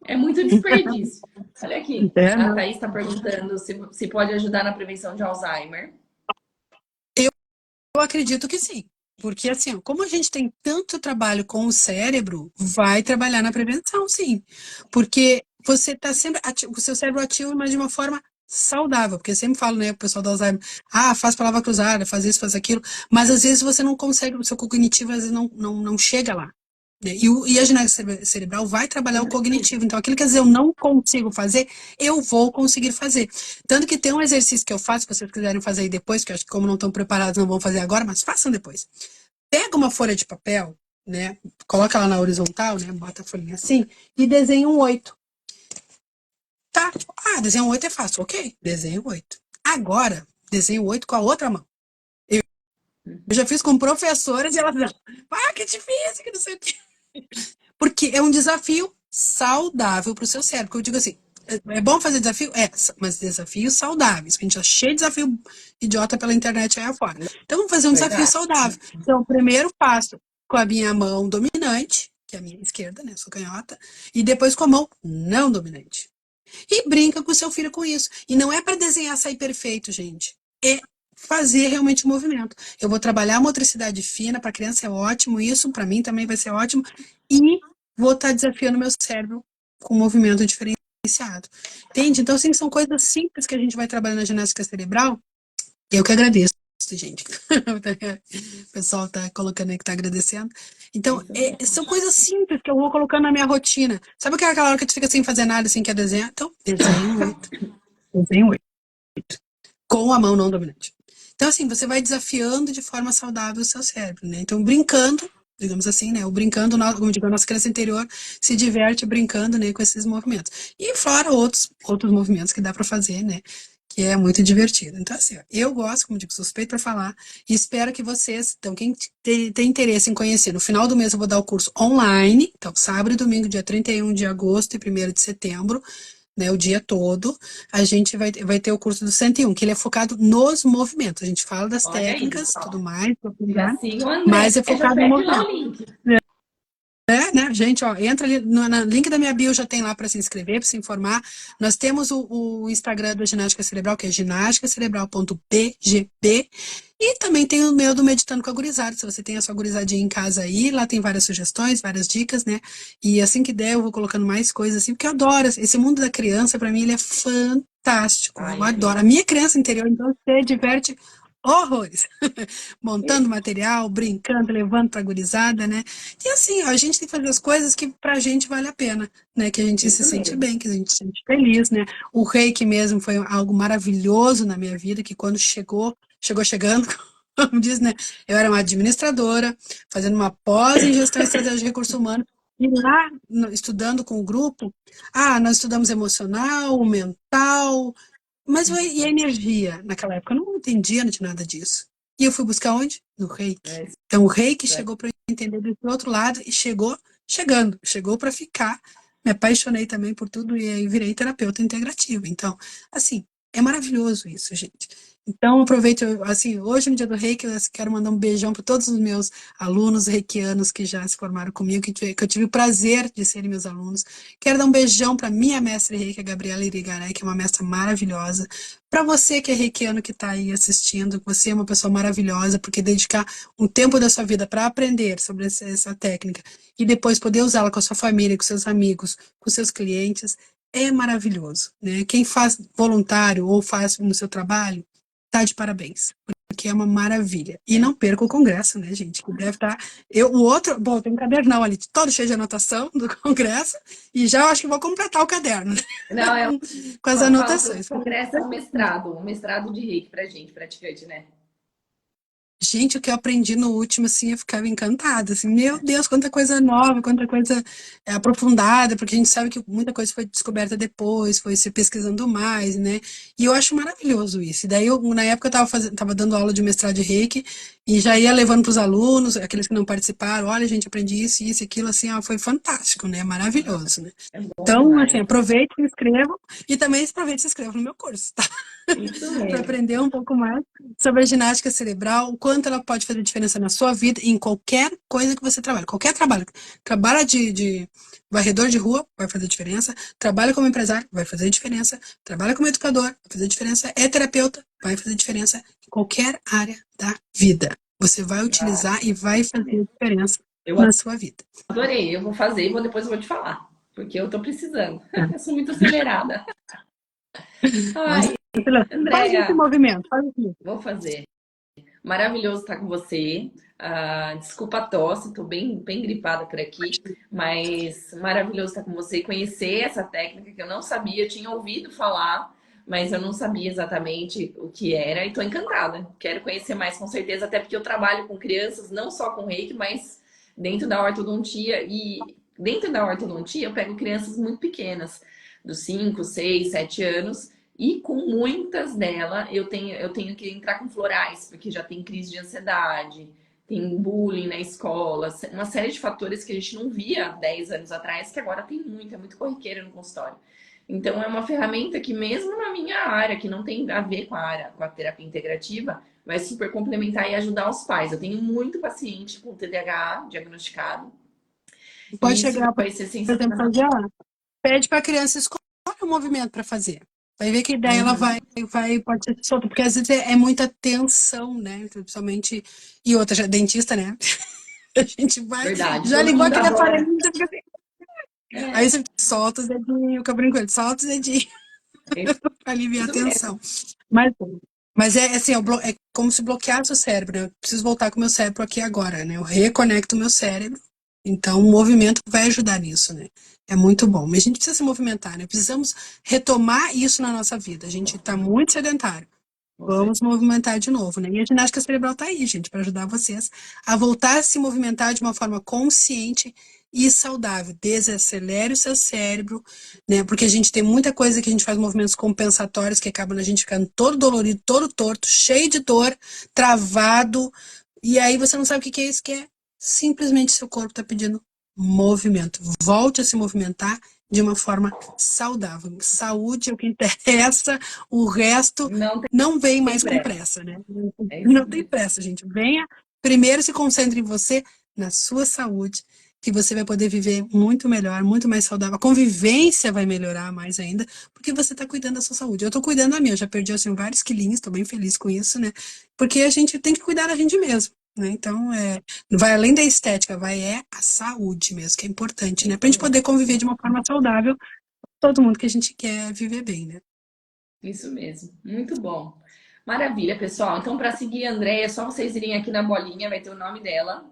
É muito desperdício. Olha aqui, a Não. Thaís está perguntando se pode ajudar na prevenção de Alzheimer. Eu acredito que sim. Porque, assim, como a gente tem tanto trabalho com o cérebro, vai trabalhar na prevenção, sim. Porque você está sempre ativo, o seu cérebro ativo, mas de uma forma saudável. Porque eu sempre falo, né, o pessoal do Alzheimer, faz palavra cruzada, faz isso, faz aquilo, mas às vezes você não consegue, o seu cognitivo às vezes não chega lá. Né? E a ginástica cerebral vai trabalhar o cognitivo. Então, aquilo que às vezes eu não consigo fazer, eu vou conseguir fazer. Tanto que tem um exercício que eu faço, se vocês quiserem fazer aí depois, que eu acho que como não estão preparados, não vão fazer agora, mas façam depois. Pega uma folha de papel, né? Coloca ela na horizontal, né? Bota a folhinha assim e desenha um 8. Tá? Desenha um 8 é fácil, ok? Desenha um 8. Agora, desenha o 8 com a outra mão. Eu já fiz com professoras e elas falam, que difícil, que não sei o quê. Porque é um desafio saudável para o seu cérebro. Porque eu digo assim, é bom fazer desafio? Mas desafios saudáveis. A gente tá cheio de desafio idiota pela internet aí afora. Então vamos fazer um desafio saudável. Então, o primeiro passo com a minha mão dominante, que é a minha esquerda, né? Sou canhota, e depois com a mão não dominante. E brinca com o seu filho com isso. E não é para desenhar sair perfeito, gente. É fazer realmente o movimento. Eu vou trabalhar a motricidade fina, para a criança é ótimo, isso para mim também vai ser ótimo. E vou estar desafiando meu cérebro com um movimento diferenciado. Entende? Então, assim, são coisas simples que a gente vai trabalhando na ginástica cerebral. Eu que agradeço, gente. O pessoal está colocando aí que está agradecendo. Então, são coisas simples que eu vou colocando na minha rotina. Sabe aquela hora que tu fica sem fazer nada, assim, quer desenhar? Então, desenho 8. Desenho 8. Com a mão não dominante. Então, assim, você vai desafiando de forma saudável o seu cérebro, né? Então, brincando, digamos assim, né? O brincando, como digo, a nossa criança interior se diverte brincando, né, com esses movimentos. E fora outros movimentos que dá para fazer, né? Que é muito divertido. Então, assim, ó, eu gosto, como digo, suspeito para falar, e espero que vocês, então, quem tem interesse em conhecer, no final do mês eu vou dar o curso online, então, sábado e domingo, dia 31 de agosto e 1º de setembro, né, o dia todo, a gente vai ter o curso do 101, que ele é focado nos movimentos. A gente fala das técnicas, tudo mais, mas é focado no movimento. Né, gente, ó, entra ali no link da minha bio, já tem lá para se inscrever, para se informar. Nós temos o Instagram da Ginástica Cerebral, que é ginástica-cerebral.bgb, e também tem o meu do Meditando com a Gurizada. Se você tem a sua gurizadinha em casa aí, lá tem várias sugestões, várias dicas, né? E assim que der, eu vou colocando mais coisas assim, porque eu adoro esse mundo da criança, para mim ele é fantástico. Eu adoro. A minha criança interior, então, se diverte horrores. Montando material, brincando, levando pra gurizada, né? E assim, ó, a gente tem que fazer as coisas que pra gente vale a pena, né? Que a gente se sente bem, que a gente se sente feliz, né? O reiki mesmo foi algo maravilhoso na minha vida, que quando chegou chegando, como diz, né? Eu era uma administradora, fazendo uma pós em gestão e estratégia de recursos humanos, e lá, estudando com o grupo, nós estudamos emocional, mental, Mas e a energia? Naquela época eu não entendia de nada disso. E eu fui buscar onde? No reiki. É, Então o reiki isso chegou para eu entender desse outro lado e chegou para ficar. Me apaixonei também por tudo e aí virei terapeuta integrativa. Então, assim, é maravilhoso isso, gente. Então, aproveito, assim, hoje no dia do reiki, eu quero mandar um beijão para todos os meus alunos reikianos que já se formaram comigo, que eu tive o prazer de serem meus alunos. Quero dar um beijão para minha mestre reiki, a Gabriela Irigaray, que é uma mestra maravilhosa. Para você que é reikiano que está aí assistindo, você é uma pessoa maravilhosa, porque dedicar um tempo da sua vida para aprender sobre essa técnica e depois poder usá-la com a sua família, com seus amigos, com seus clientes, é maravilhoso, né? Quem faz voluntário ou faz no seu trabalho, tá de parabéns, porque é uma maravilha. E não perca o congresso, né, gente? Que deve estar. O outro, bom, tem um cadernão ali, todo cheio de anotação do congresso, e já acho que vou completar o caderno, né? Não, Com as eu falo que o anotações. congresso é um mestrado de reiki pra gente, praticante, né? Gente, o que eu aprendi no último, assim, eu ficava encantada, assim, meu Deus, quanta coisa nova, quanta coisa aprofundada, porque a gente sabe que muita coisa foi descoberta depois, foi se pesquisando mais, né? E eu acho maravilhoso isso. E daí, na época, eu tava dando aula de mestrado de Reiki e já ia levando para os alunos, aqueles que não participaram, olha, gente, aprendi isso, aquilo, assim, ó, foi fantástico, né? Maravilhoso, né? É bom Então, assim, demais. aproveite e se inscrevam, e também aproveite e se inscrevam no meu curso, tá? Isso Para mesmo. aprender um pouco mais sobre a ginástica cerebral, o quanto ela pode fazer diferença na sua vida e em qualquer coisa que você trabalhe. Qualquer trabalho. Trabalha de varredor de rua, vai fazer diferença. Trabalha como empresário, vai fazer diferença. Trabalha como educador, vai fazer diferença. É terapeuta, vai fazer diferença em qualquer área da vida. Você vai Ah, utilizar e vai isso fazer mesmo. diferença Eu na sua vida. adorei, eu vou fazer e depois eu vou te falar, porque eu tô precisando. Eu sou muito acelerada. Nossa, Ai, faz esse Andréia, movimento, faz isso. vou fazer. Maravilhoso estar com você. Desculpa a tosse, estou bem gripada por aqui, mas maravilhoso estar com você e conhecer essa técnica que eu não sabia, eu tinha ouvido falar, mas eu não sabia exatamente o que era e estou encantada. Quero conhecer mais com certeza, até porque eu trabalho com crianças, não só com reiki, mas dentro da ortodontia. E dentro da ortodontia eu pego crianças muito pequenas, dos 5, 6, 7 anos. E com muitas delas eu tenho que entrar com florais, porque já tem crise de ansiedade, tem bullying na escola, uma série de fatores que a gente não via 10 anos atrás, que agora tem muito, é muito corriqueiro no consultório. Então é uma ferramenta que mesmo na minha área, que não tem a ver com a área, com a terapia integrativa, vai super complementar e ajudar os pais. Eu tenho muito paciente com TDAH diagnosticado, Pode e isso chegar, por vai ser exemplo, sensacional. fazer, ó, pede para a criança escolher o movimento para fazer. Vai ver que daí ela Uhum, pode ser solta, porque às vezes é muita tensão, né? Principalmente, e outra, já, dentista, né? A gente vai, verdade, já todo ligou mundo aquele adora. aparelhinho, você fica assim, aí É, você solta os dedinhos, que eu brinco com ele, solta os dedinhos para aliviar a isso mesmo. tensão. Mas, mas é assim, é como se bloqueasse o cérebro, né? Eu preciso voltar com o meu cérebro aqui agora, né? Eu reconecto o meu cérebro. Então, o movimento vai ajudar nisso, né? É muito bom. Mas a gente precisa se movimentar, né? Precisamos retomar isso na nossa vida. A gente está muito sedentário. Você. Vamos movimentar de novo, né? E a ginástica cerebral está aí, gente, para ajudar vocês a voltar a se movimentar de uma forma consciente e saudável. Desacelere o seu cérebro, né? Porque a gente tem muita coisa que a gente faz movimentos compensatórios que acabam a gente ficando todo dolorido, todo torto, cheio de dor, travado, e aí você não sabe o que é isso, que é simplesmente seu corpo está pedindo movimento. Volte a se movimentar de uma forma saudável. Saúde é o que interessa, o resto Não não vem tem mais com pressa. pressa, né? É isso Não tem mesmo. pressa, gente. Venha, primeiro se concentre em você, na sua saúde, que você vai poder viver muito melhor, muito mais saudável. A convivência vai melhorar mais ainda, porque você está cuidando da sua saúde. Eu estou cuidando da minha, eu já perdi assim, vários quilinhos, estou bem feliz com isso, né? Porque a gente tem que cuidar da gente mesmo. Né? Então, vai além da estética, vai a saúde mesmo, que é importante, né? Para a gente poder conviver de uma forma saudável, todo mundo que a gente quer viver bem, né? Isso mesmo. Muito bom. Maravilha, pessoal. Então, para seguir a Andréia, é só vocês irem aqui na bolinha, vai ter o nome dela,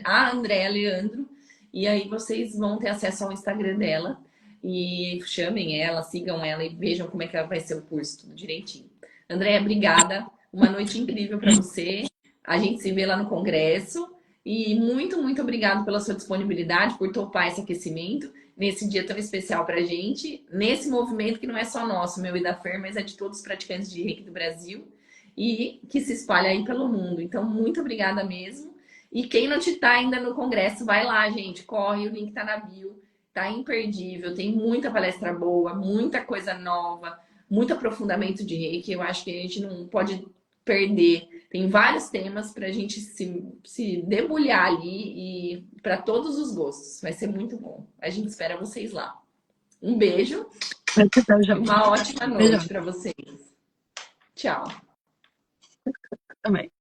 a Andréia Leandro, e aí vocês vão ter acesso ao Instagram dela. E chamem ela, sigam ela e vejam como é que vai ser o curso, tudo direitinho. Andréia, obrigada. Uma noite incrível para você. A gente se vê lá no congresso. E muito, muito obrigado pela sua disponibilidade, por topar esse aquecimento nesse dia tão especial pra gente, nesse movimento que não é só nosso, meu e da Fer, mas é de todos os praticantes de Reiki do Brasil e que se espalha aí pelo mundo. Então, muito obrigada mesmo. E quem não te tá ainda no congresso, vai lá, gente, corre, o link tá na bio, tá imperdível, tem muita palestra boa, muita coisa nova, muito aprofundamento de Reiki. Eu acho que a gente não pode perder. Tem vários temas para a gente se debulhar ali e para todos os gostos. Vai ser muito bom. A gente espera vocês lá. Um beijo e uma ótima noite Beijão para vocês. Tchau. também.